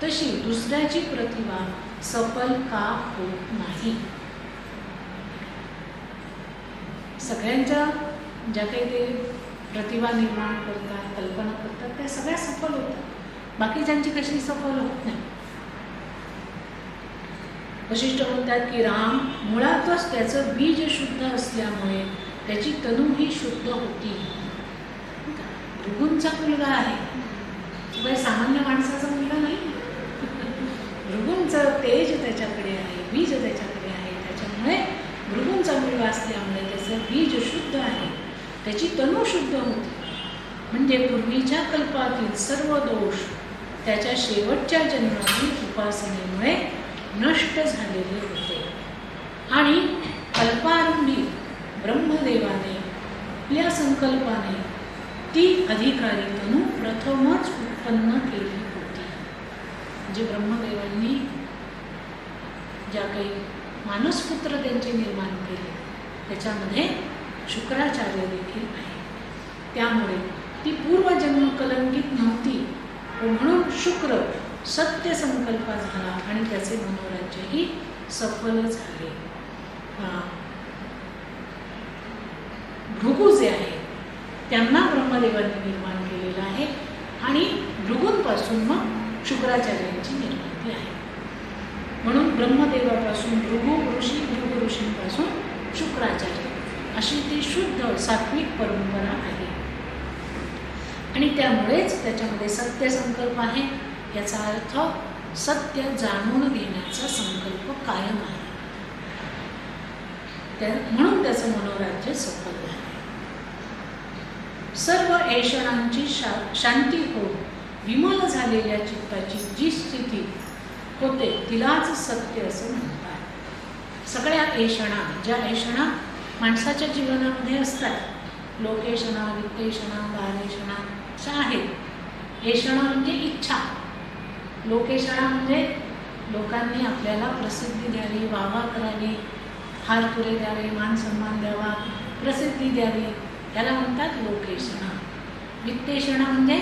Speaker 1: तशी दुसऱ्याची प्रतिभा सफल का होत नाही. सगळ्यांच्या ज्या काही ते प्रतिभा निर्माण करतात, कल्पना करतात, त्या सगळ्या सफल होतात. बाकीच्यांची कशी सफल होत नाही. वशिष्ठ म्हणतात की राम मुळातच त्याचं बीज शुद्ध असल्यामुळे त्याची तनूही शुद्ध होती. भृगूंचा मुलगा आहे, काही सामान्य माणसाचा मुलगा नाही. भृगूंचं तेज त्याच्याकडे आहे, बीज त्याच्याकडे आहे. त्याच्यामुळे भृगूंचा मुलगा असल्यामुळे त्याचं बीज शुद्ध आहे, त्याची तनू शुद्ध होती. म्हणजे पूर्वीच्या कल्पातील सर्व दोष त्याच्या शेवटच्या जन्मातील उपासनेमुळे नष्ट झालेले होते. आणि कल्पारंभी ब्रह्मदेवाने आपल्या संकल्पाने ती अधिकारी तनू प्रथमच उत्पन्न केली होती. म्हणजे ब्रह्मदेवांनी ज्या काही मानसपुत्र त्यांचे निर्माण केले त्याच्यामध्ये शुक्राचार्य देखील आहे. त्यामुळे ती पूर्वजन्म कलंकित नव्हती. म्हणून शुक्र सत्य संकल्प झाला आणि त्याचे मनोराज्यही सफल झाले. भृगू जे आहे त्यांना ब्रह्मदेवांनी निर्माण केलेलं आहे आणि भृगूंपासून मग शुक्राचार्यांची निर्मिती आहे. म्हणून ब्रह्मदेवापासून भृगू ऋषी, भृगू ऋषींपासून शुक्राचार्य अशी ती शुद्ध सात्विक परंपरा आहे. आणि त्यामुळेच त्याच्यामध्ये सत्य संकल्प आहे. याचा अर्थ सत्य जाणून घेण्याचा संकल्प कायम आहे. म्हणून त्याचं मनोराज्य सफल आहे. सर्व ऐषणांची शांती होऊन विमल झालेल्या चित्ताची जी स्थिती होते तिलाच सत्य असं म्हणतात. सगळ्या ऐषणा, ज्या ऐषणा माणसाच्या जीवनामध्ये असतात, लोकेषणा, वित्तेषणा, दानेषणा अशा आहेत. ऐषणा म्हणजे इच्छा, लोकेषणा म्हणजे लोकांनी आपल्याला प्रसिद्धी द्यावी, वाहवा करावी, हार तुरे द्यावे, मान सन्मान द्यावा, प्रसिद्धी द्यावी, याला म्हणतात लोकेषणा. वित्तेषणा म्हणजे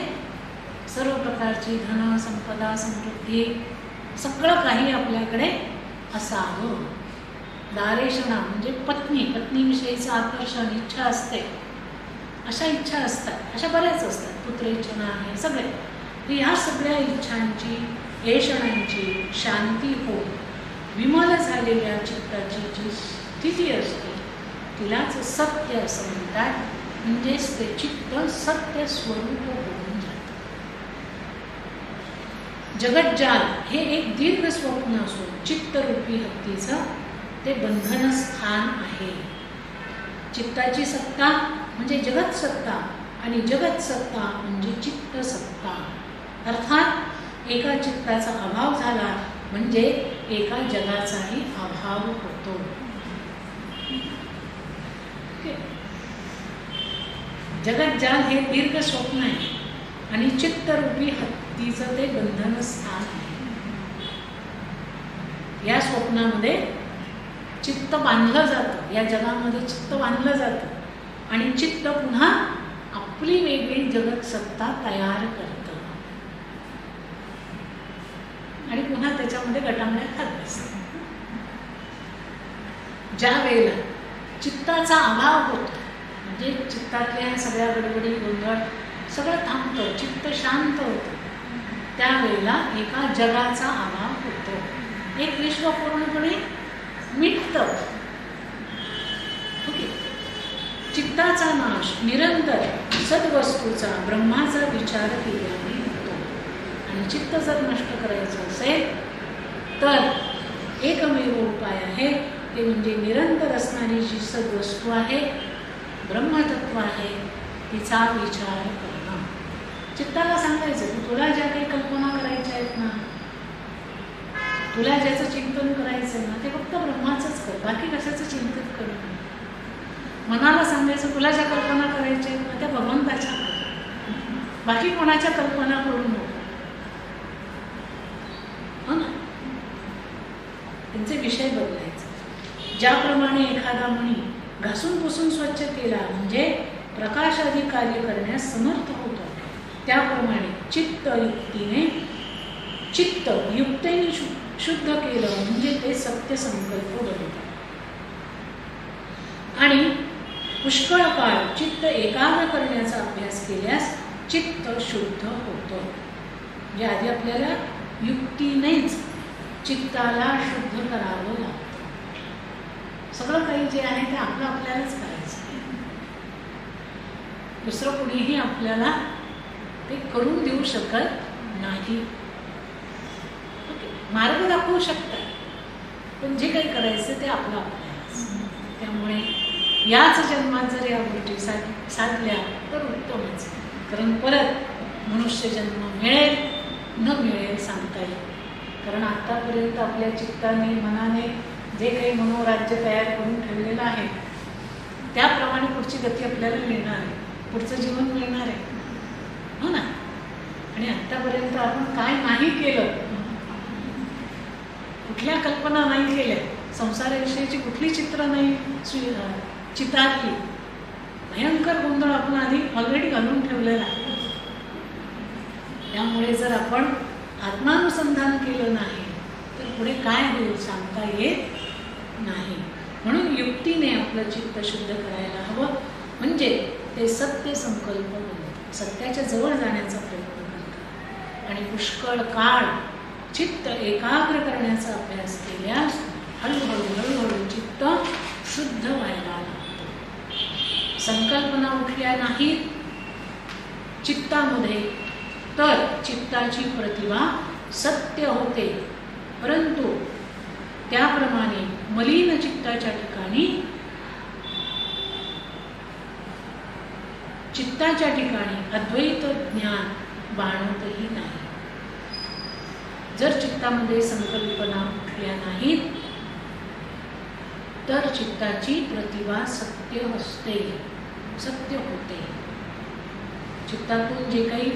Speaker 1: सर्व प्रकारची धन, संपदा, समृद्धी सगळं काही आपल्याकडे असावं. दारेषणा म्हणजे पत्नी, पत्नीविषयीचं आकर्षण, इच्छा असते, अशा इच्छा असतात, अशा बऱ्याच असतात. पुत्रेच्छना आहे सगळे. तर ह्या सगळ्या इच्छांची, ऐषणांची शांती होऊन विमल झालेल्या चित्ताची जी स्थिती असते तिलाच सत्य असं म्हणतात. म्हणजेच ते चित्त सत्य स्वरूप होऊन जातं. जगज्जाल हे एक दीर्घ स्वप्न असून चित्तरूपी हत्तीचं ते बंधन स्थान आहे. चित्ताची सत्ता म्हणजे जगत सत्ता आणि जगत सत्ता म्हणजे चित्त सत्ता. अर्थात एका चित्ताचा अभाव झाला म्हणजे एका जगाचाही अभाव होतो. जगज्जाल हे दीर्घ स्वप्न आहे. आणि चित्तरूपी हत्तीचं ते बंधन स्थान आहे. या स्वप्नामध्ये चित्त बांधलं जातं, या जगामध्ये चित्त बांधलं जातं आणि चित्त पुन्हा आपली वेगळी जगत सत्ता तयार करतं आणि पुन्हा त्याच्यामध्ये गटांगळ्या खात बसतं. ज्या वेळेला चित्ताचा अभाव होतो, म्हणजे चित्तातल्या सगळ्या गडबडी गोंधळ सगळं थांबतं, चित्त शांत होतं, त्यावेळेला एका जगाचा अभाव होतो, एक विश्व पूर्णपणे मिटतं. ओके. चित्ताचा नाश निरंतर सद्वस्तूचा ब्रह्माचा विचार केल्याने होतो. आणि चित्त जर नष्ट करायचं असेल तर एकमेव उपाय आहे, ते म्हणजे निरंतर असणारी जी सद्वस्तू आहे, ब्रह्मतत्व आहे, तिचा विचार करणं. चित्ताला सांगायचं की तुला ज्या काही कल्पना करायच्या आहेत ना, तुला ज्याचं चिंतन करायचं ना, ते फक्त ब्रह्माचंच कर, बाकी कशाचं चिंतन करू नये. मनाला सांगायचं तुला ज्या कल्पना करायच्या आहेत ना, त्या भगवंताच्या कर, बाकी कोणाच्या कल्पना करू नको. हो ना, त्यांचे विषय बदलायचे. ज्याप्रमाणे एखादा मणी घासून पुसून स्वच्छ केला म्हणजे प्रकाशादी कार्य करण्यास समर्थ होतो, त्याप्रमाणे चित्त युक्तेने शुद्ध केलं म्हणजे ते सत्य संकल्प बनतात. आणि पुष्कळ काळ चित्त एकाग्र करण्याचा अभ्यास केल्यास चित्त शुद्ध होतं. म्हणजे आधी आपल्याला युक्तीनेच चित्ताला शुद्ध करावं लागतं. सगळं काही जे आहे ते आपल्यालाच करायचं आहे, दुसरं कुणीही आपल्याला ते करून देऊ शकत नाही. मार्ग दाखवू शकतात, पण जे काही करायचं ते आपल्यालाच. त्यामुळे याच जन्मात जर या गोष्टी साधल्या तर उत्तमच, कारण परत मनुष्य जन्म मिळेल न मिळेल सांगता येईल. कारण आत्तापर्यंत आपल्या चित्ताने मनाने जे काही मनोराज्य तयार करून ठेवलेलं आहे त्याप्रमाणे पुढची गती आपल्याला मिळणार आहे, पुढचं जीवन मिळणार आहे. हो ना. आणि आत्तापर्यंत आपण काय नाही केलं, कुठल्या कल्पना नाही केल्या, संसाराविषयीची कुठली चित्र नाही चितारली, भयंकर गोंधळ आपण आधी ऑलरेडी घालून ठेवलेला आहे. त्यामुळे जर आपण आत्मानुसंधान केलं नाही तर पुढे काय होईल सांगता येत नाही. म्हणून युक्तीने आपलं चित्त शुद्ध करायला हवं, म्हणजे ते सत्य संकल्प बनतं, सत्याच्या जवळ जाण्याचा प्रयत्न करतात. आणि पुष्कळ काळ चित्त एकाग्र करण्याचा अभ्यास केल्यास हळूहळू चित्त शुद्ध व्हायला लागतं. संकल्पना उठल्या नाहीत चित्तामध्ये तर चित्ताची प्रतिभा सत्य होते, परंतु त्याप्रमाणे मलिन चित्ताच्या ठिकाणी अद्वैत ज्ञान बाणतही नाही. जर चित्तामध्ये संकल्पना उठल्या नाहीत तर चित्ताची प्रतिभा सत्य असते, सत्य होते. चित्तातून जे काही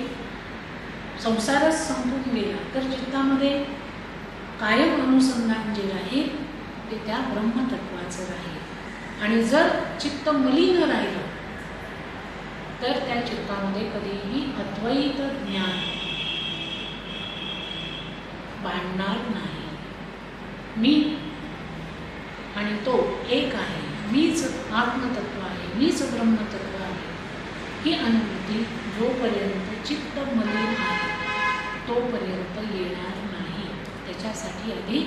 Speaker 1: संसारच संपून गेला तर चित्तामध्ये कायम अनुसंधान जे आहे ते त्या ब्रह्मतत्वाचं राहील. आणि जर चित्त मलिन राहिलं तर त्या चित्तामध्ये कधीही अद्वैत ज्ञान बांधणार नाही. मी आणि तो एक आहे, मीच आत्मतत्व आहे, मीच ब्रह्मतत्व आहे, ही अनुभूती जोपर्यंत चित्त मलिन आहे तोपर्यंत येणार नाही. त्याच्यासाठी आधी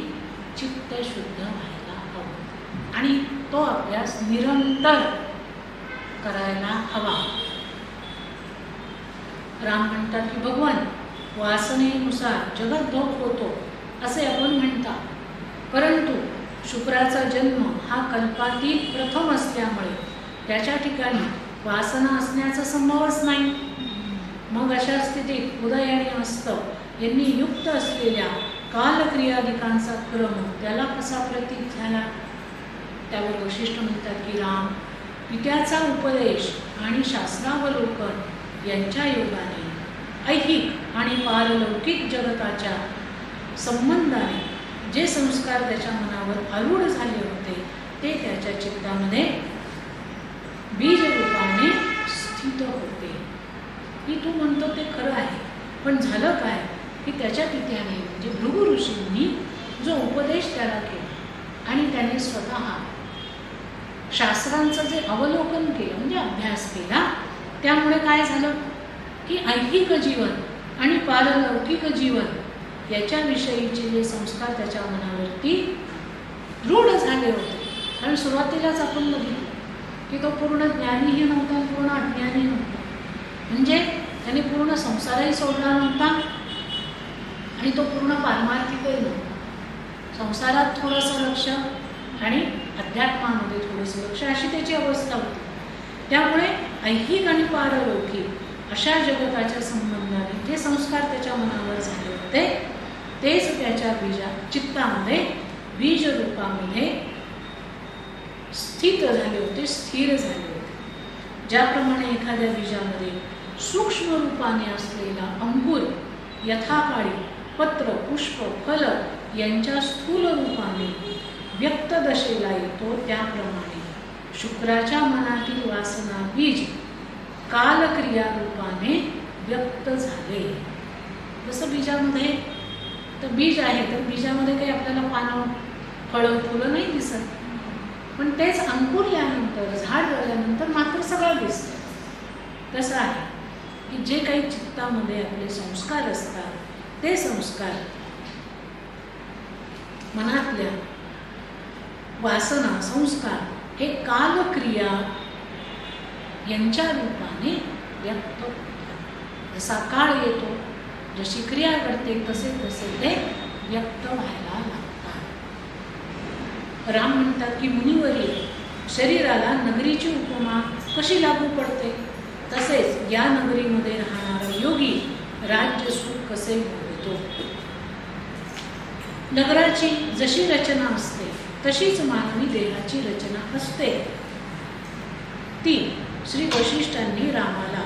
Speaker 1: चित्त शुद्ध व्हायला हवं आणि तो अभ्यास निरंतर करायला हवा. राम म्हणतात की भगवान वासनेनुसार जगत भोग होतो असे आपण म्हणता, परंतु शुक्राचा जन्म हा कल्पातील प्रथम असल्यामुळे त्याच्या ठिकाणी वासना असण्याचा संभवच नाही. मग अशा स्थितीत उदय आणि अस्त यांनी युक्त असलेल्या कालक्रियादिकांचा क्रम त्याला कसा प्रतीत झाला. त्यावर वशिष्ठ म्हणतात की राम पित्याचा उपदेश आणि शास्त्रावलोकन यांच्या योगाने ऐहिक आणि पारलौकिक जगताच्या संबंधाने जे संस्कार त्याच्या मनावर आरूढ झाले होते ते त्याच्या चित्तामध्ये बीज रूपाने स्थित होते. की तू म्हणतो ते खरं आहे, पण झालं काय की त्याच्या पित्याने म्हणजे भृगु ऋषींनी जो उपदेश त्याला केला आणि त्याने स्वतः शास्त्रांचं जे अवलोकन केलं म्हणजे अभ्यास केला, त्यामुळे काय झालं की ऐहिक जीवन आणि पारलौकिक जीवन याच्याविषयीचे जे संस्कार त्याच्या मनावरती दृढ झाले होते. कारण सुरुवातीलाच आपण बघितलं की तो पूर्ण ज्ञानीही नव्हता, पूर्ण अज्ञानी नव्हता. म्हणजे त्याने पूर्ण संसारही सोडला नव्हता आणि तो पूर्ण पारमार्थिकही नव्हता. संसारात थोडंसं लक्ष आणि अध्यात्मामध्ये थोडंसं लक्ष अशी त्याची अवस्था होती. त्यामुळे ऐहिक आणि पारलौकिक अशा जगताच्या संबंधाने जे संस्कार त्याच्या मनावर झाले होते तेच त्याच्या चित्तामध्ये बीज रूपामध्ये स्थित झाले होते, स्थिर झाले होते. ज्याप्रमाणे एखाद्या बीजामध्ये सूक्ष्म रूपाने असलेला अंकुर यथाकाळी पत्र, पुष्प, फल यांच्या स्थूल रूपाने व्यक्त दशेला येतो, त्याप्रमाणे शुक्राच्या मनातील वासना बीज कालक्रिया रूपाने व्यक्त झाले. जसं बीजामध्ये तर बीज आहे, तर बीजामध्ये काही आपल्याला पानं, फळं, फुलं नाही दिसत, पण तेच अंकुरल्यानंतर, झाड झाल्यानंतर मात्र सगळं दिसतं. कसं आहे की जे काही चित्तामध्ये आपले संस्कार असतात ते संस्कार मनातल्या वासना, संस्कार हे कालक्रिया यांच्या रूपाने व्यक्त होतात. जसा काळ येतो, जशी क्रिया घडते तसे तसे ते व्यक्त व्हायला लागतात. राम म्हणतात की मुनिवरील शरीराला नगरीची उपमा कशी लागू पडते, तसेच या नगरीमध्ये राहणारा योगी राज्य सुख कसे भोगतो. नगराची जशी रचना असते तशीच मानवी देहाची रचना असते. ती श्री वशिष्ठांनी रामाला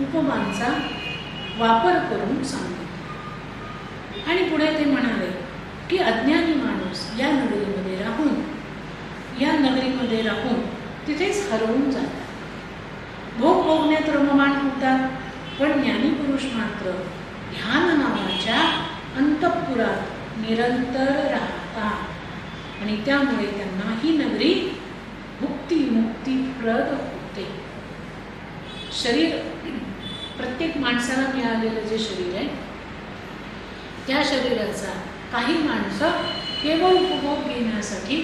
Speaker 1: उपमांचा वापर करून सांगितली. आणि पुढे ते म्हणाले की अज्ञानी माणूस या नगरीमध्ये राहून तिथेच हरवून जातात. भोग भोगण्यात रममाण होतात, पण ज्ञानी पुरुष मात्र ध्यान नावाच्या अंतःपुरात निरंतर राहतात आणि त्यामुळे त्यांना ही नगरी मुक्तिप्रद होते. शरीर, प्रत्येक माणसाला मिळालेलं जे शरीर आहे त्या शरीराचा काही माणसं केवळ उपभोग घेण्यासाठी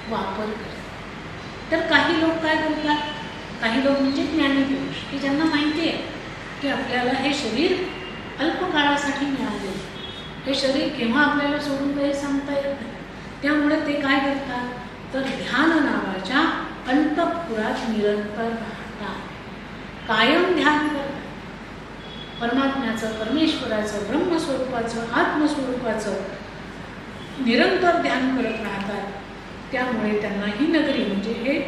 Speaker 1: वापर करतात, तर काही लोक काय करतात, काही लोक म्हणजे ज्ञानी पुरुष की ज्यांना माहिती आहे की आपल्याला हे शरीर अल्पकाळासाठी मिळाले, हे शरीर केव्हा आपल्याला सोडून जाईल सांगता येत नाही. त्यामुळे ते काय करतात, तर ध्यान नावाच्या अंतःपुरात निरंतर राहतात, कायम ध्यान करतात. परमात्म्याचं, परमेश्वराचं, ब्रह्मस्वरूपाचं, आत्मस्वरूपाचं निरंतर ध्यान करत राहतात. त्यामुळे त्यांना ही नगरी म्हणजे हे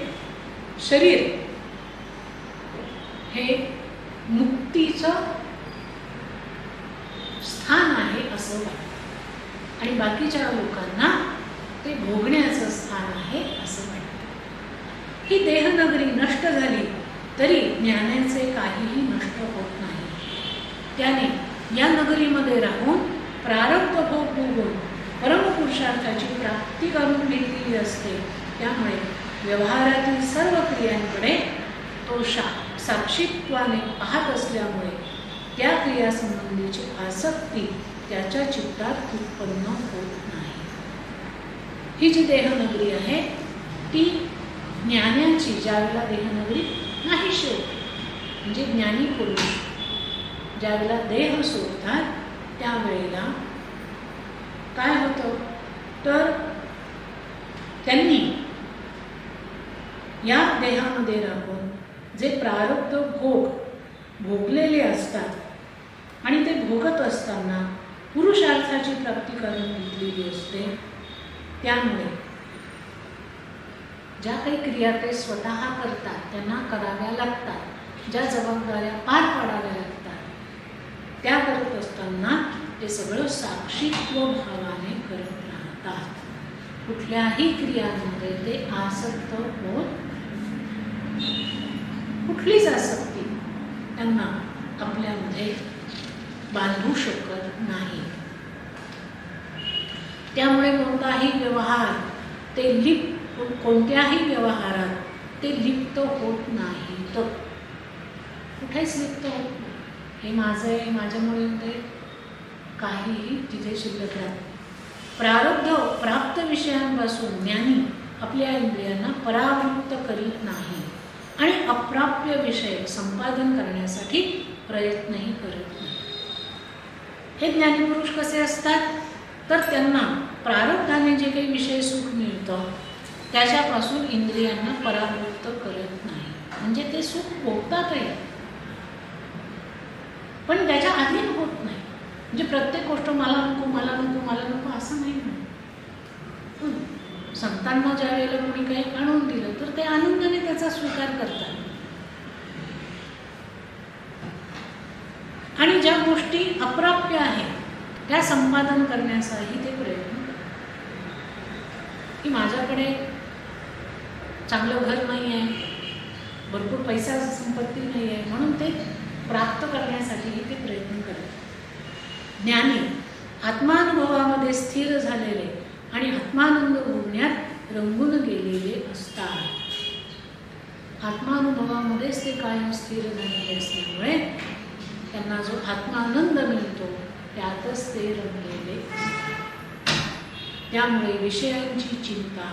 Speaker 1: शरीर हे मुक्तीचं स्थान आहे असं वाटतं आणि बाकीच्या लोकांना ते भोगण्याचं स्थान आहे असं वाटतं. ही देहनगरी नष्ट झाली तरी ज्ञानाचे काहीही नष्ट होत नाही. त्याने या नगरीमध्ये राहून प्रारब्ध भोग भोगून परमपुरुषार्थाची प्राप्ती करून घेतलेली असते. त्यामुळे व्यवहारातील सर्व क्रियांकडे तो साक्षीत्वाने पाहत असल्यामुळे त्या क्रियासंबंधीची आसक्ती त्याच्या चित्तात उत्पन्न होत नाही. ही जी देहनगरी आहे ती ज्ञानाची ज्यावेळेला देहनगरी नाहीशी होते, म्हणजे ज्ञानी पुरुष ज्यावेळेला देह सोडतात त्यावेळेला काय होतं, तर त्यांनी या देहामध्ये राहून जे प्रारब्ध भोगलेले असतात आणि ते भोगत असताना पुरुषार्थाची प्राप्ती करून घेतलेली असते. त्यामुळे ज्या काही क्रिया ते स्वतः करतात, त्यांना कराव्या लागतात, ज्या जबाबदाऱ्या पार पाडाव्या लागतात त्या करत असताना ते सगळं साक्षीत्व भावाने करत राहतात. कुठल्याही क्रियांमध्ये ते आसक्त होत, कुठलीच आसक्ती त्यांना आपल्यामध्ये बांधू शकत नाही. त्यामुळे कोणताही व्यवहार कोणत्याही व्यवहारात ते लिप्त होत नाही. तर कुठेच लिप्त होत नाही. हे माझं आहे, माझ्यामुळे ते काहीही तिथे शिल्लक राहत. प्रारब्ध प्राप्त विषयांपासून ज्ञानी आपल्या इंद्रियांना परावृत्त करीत नाही आणि अप्राप्य विषय संपादन करण्यासाठी प्रयत्नही करत नाही. हे ज्ञानी पुरुष कसे असतात तर त्यांना प्रारब्धाने जे काही विषय सुख मिळतं त्याच्यापासून इंद्रियांना परावृत्त करत नाही. म्हणजे ते सुख भोगतातही पण त्याच्या अधीन होत नाही. म्हणजे प्रत्येक गोष्ट मला नको मला नको मला नको असं नाही म्हणत. संतांना ज्या वेळेला कोणी काही आणून दिलं तर ते आनंदाने त्याचा स्वीकार करतात आणि ज्या गोष्टी अप्राप्य आहेत त्या संपादन करण्याचाही ते प्रयत्न करतात. की माझ्याकडे चांगलं घर नाही आहे, भरपूर पैसा संपत्ती नाही आहे, म्हणून ते प्राप्त करण्यासाठीही ते प्रयत्न करतात. ज्ञानी आत्मानुभवामध्ये स्थिर झालेले आणि आत्मानंद भोगण्यात रंगून गेलेले असतात. आत्मानुभवामध्येच ते कायम स्थिर झालेले असल्यामुळे त्यांना जो आत्मानंद मिळतो त्यातच ते रंगलेले असतात. त्यामुळे विषयांची चिंता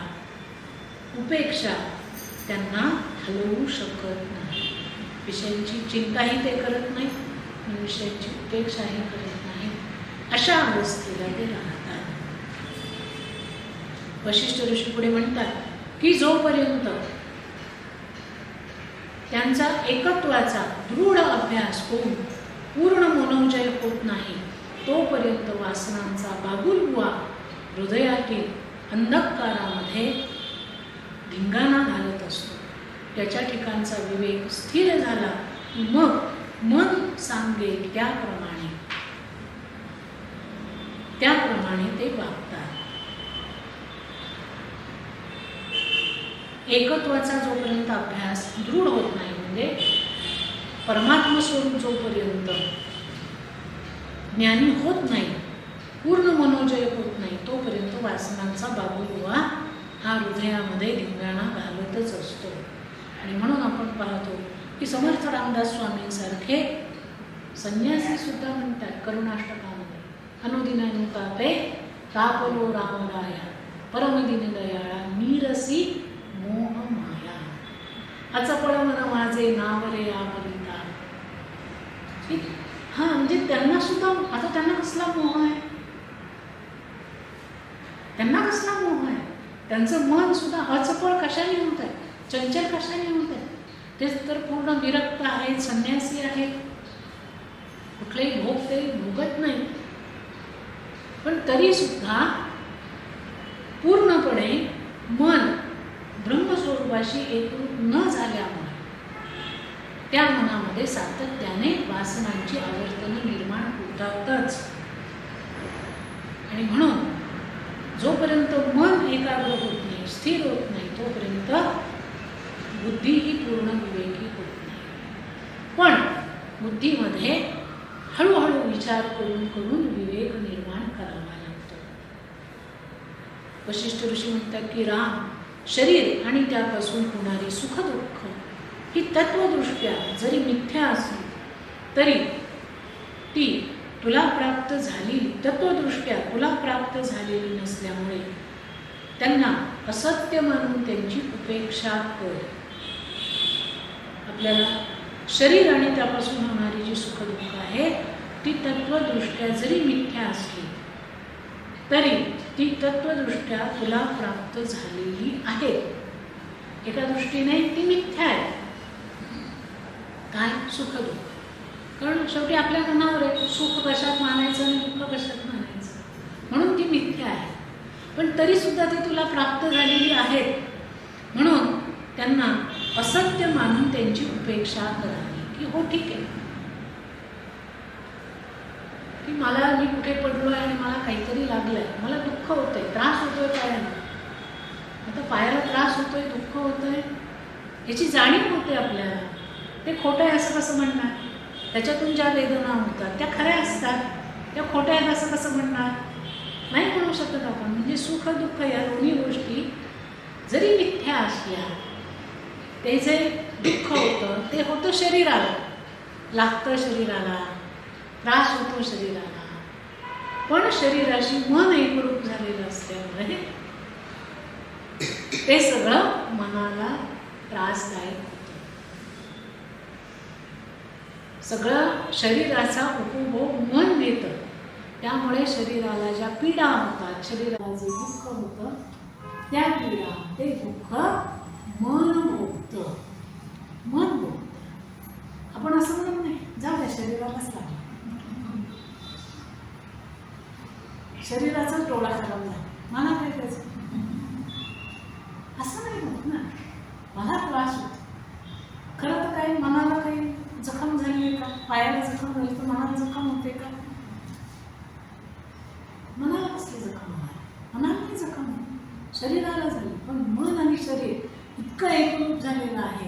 Speaker 1: उपेक्षा त्यांना हलवू शकत नाही. विषयांची चिंताही ते करत नाही आणि विषयांची उपेक्षाही करत नाही. अशा अवस्थेला ते राहतात. वशिष्ठ ऋषी पुढे म्हणतात की जोपर्यंत त्यांचा एकत्वाचा दृढ अभ्यास होऊन पूर्ण मनोजय होत नाही तोपर्यंत वासनांचा बागुलबुवा हृदयातील अंधकारामध्ये धिंगाणा घालत असतो. त्याच्या ठिकाणचा विवेक स्थिर झाला की मग मन सांगेल त्याप्रमाणे ते वागतात. एकत्वाचा जोपर्यंत अभ्यास दृढ होत नाही म्हणजे परमात्म स्वरूप जोपर्यंत ज्ञानी होत नाही, पूर्ण मनोजय होत नाही तोपर्यंत वासनांचा बाबुलबुवा हा हृदयामध्ये धिंगाणा घालतच असतो. आणि म्हणून आपण पाहतो की समर्थ रामदास स्वामींसारखे संन्यासी सुद्धा म्हणतात करुणाष्टकामध्ये, अनुदिनानुतापे तापलो रामराया परमदिन दयाळा नीरसी मोह माया अचपळ मन माझे नावरे आवरिता. हा म्हणजे त्यांना सुद्धा आता त्यांना कसला मोह आहे, त्यांचं मन सुद्धा अचपळ कशाने होत आहे, चंचल कशाने होत आहे. तेच तर पूर्ण विरक्त आहेत, संन्यासी आहेत, कुठलेही भोग ते भोगत नाही. पण तरी सुद्धा पूर्णपणे मन ब्रह्मस्वरूपाशी एकरूप न झाल्यामुळे त्या मनामध्ये सातत्याने वासनांची आवर्तनं निर्माण होतातच. आणि म्हणून जोपर्यंत मन एकाग्र होत नाही, स्थिर होत नाही तोपर्यंत बुद्धीही पूर्ण विवेकी होत नाही. पण बुद्धीमध्ये हळूहळू विचार करून करून विवेक निर्माण करावा लागतो. वशिष्ठ ऋषी म्हणतात की राम, शरीर आणि त्यापासून होणारी सुखदुःख ही तत्वदृष्ट्या जरी मिथ्या असली तरी ती तुला प्राप्त झाली, तत्वदृष्ट्या तुला प्राप्त झालेली नसल्यामुळे त्यांना असत्य मानून त्यांची उपेक्षा कर. आपल्याला शरीर आणि त्यापासून होणारी जी सुखदुःख आहे ती तत्वदृष्ट्या जरी मिथ्या असली तरी ती तत्वदृष्ट्या तुला प्राप्त झालेली आहे. एका दृष्टीने ती मिथ्या आहे. काय? सुखदुःख. कारण शेवटी आपल्या मनावर आहे सुख कशात मानायचं आणि दुःख कशात मानायचं, म्हणून ती मिथ्या आहे. पण तरीसुद्धा ती तुला प्राप्त झालेली आहेत म्हणून त्यांना असत्य मानून त्यांची उपेक्षा करावी की हो ठीक आहे, मी कुठे पडलो आहे आणि मला काहीतरी लागलं आहे, मला दुःख होतं आहे, त्रास होतो आहे पायाला. आता पायाला त्रास होतो आहे, दुःख होतं आहे, याची जाणीव होते आपल्याला. ते खोटं आहे असं कसं म्हणणार? त्याच्यातून ज्या वेदना होतात त्या खऱ्या असतात, त्या खोट्या आहेत असं कसं म्हणणार? नाही म्हणू शकत आपण. म्हणजे सुख दुःख या दोन्ही गोष्टी जरी मिथ्या असल्या, ते जे दुःख होतं ते होतं शरीराला, लागतं शरीराला, त्रास होतो शरीराला. पण शरीराशी मन एकरूप झालेलं असल्यामुळे ते सगळं मनाला त्रासदायक होतं. सगळं शरीराचा उपभोग मन घेतं. त्यामुळे शरीराला ज्या पीडा होतात, शरीराला जे दुःख होतं त्या पीडा, ते दुःख मन भोगतं, मन भोगतं. आपण असं म्हणत नाही जाऊ द्या शरीरालाच लागलं, शरीराचा डोळा खराब झाला, मला काय करायचं, असं नाही होत ना. मला त्रास होतो. खरं तर काय मनाला काही जखम झाली आहे का? पायाला जखम झाली तर मनाला जखम होते का? मनाला कसली जखम होणार? मनाला नाही जखम होत, शरीराला झाली. पण मन आणि शरीर इतकं एकरूप झालेलं आहे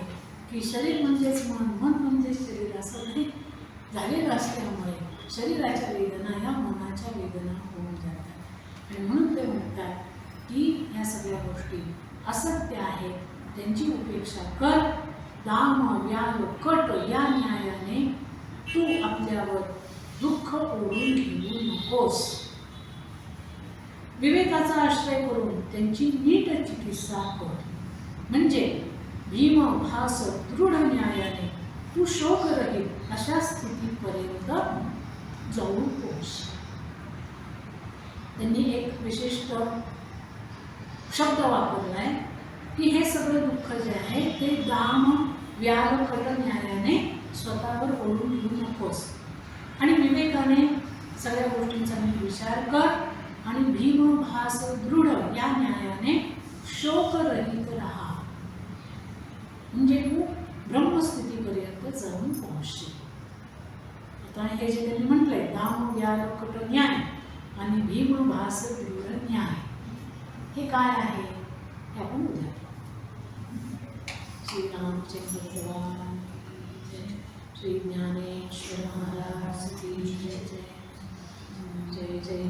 Speaker 1: की शरीर म्हणजेच मन, मन म्हणजेच शरीर असं नाही झालेलं असल्यामुळे शरीराच्या वेदना या मनाच्या वेदना होऊन जातात. आणि म्हणून ते म्हणतात की ह्या सगळ्या गोष्टी असत्य आहेत, त्यांची उपेक्षा कर. दाम व्याल कट या न्यायाने तू आपल्यावर दुःख ओढून घेऊ नकोस. विवेकाचा आश्रय करून त्यांची नीट चिकित्सा कर. म्हणजे भीम भास दृढ न्यायाने तू शोकरहित अशा स्थितीपर्यंत जाऊन पोहोच. त्यांनी एक विशिष्ट शब्द वापरलाय की हे सगळं दुःख जे आहे ते दाम व्याल कट न्यायाने स्वतःवर ओढून घेऊ नकोस. आणि विवेकाने सगळ्या गोष्टींचा नीट विचार कर. आणि भीम भास दृढ या न्यायाने शोकरहित राहा. म्हणजे तू ब्रह्मस्थितीपर्यंत जाऊन पोहोचशील. आता हे जे त्यांनी म्हटलंय दाम व्याल कट न्याय आणि भीम भास दृढ न्याय, हे काय आहे हे आपण उद्या. श्री रामचंद्र भगवान जय. श्री ज्ञानेश्वर महाराज की जय. जय जय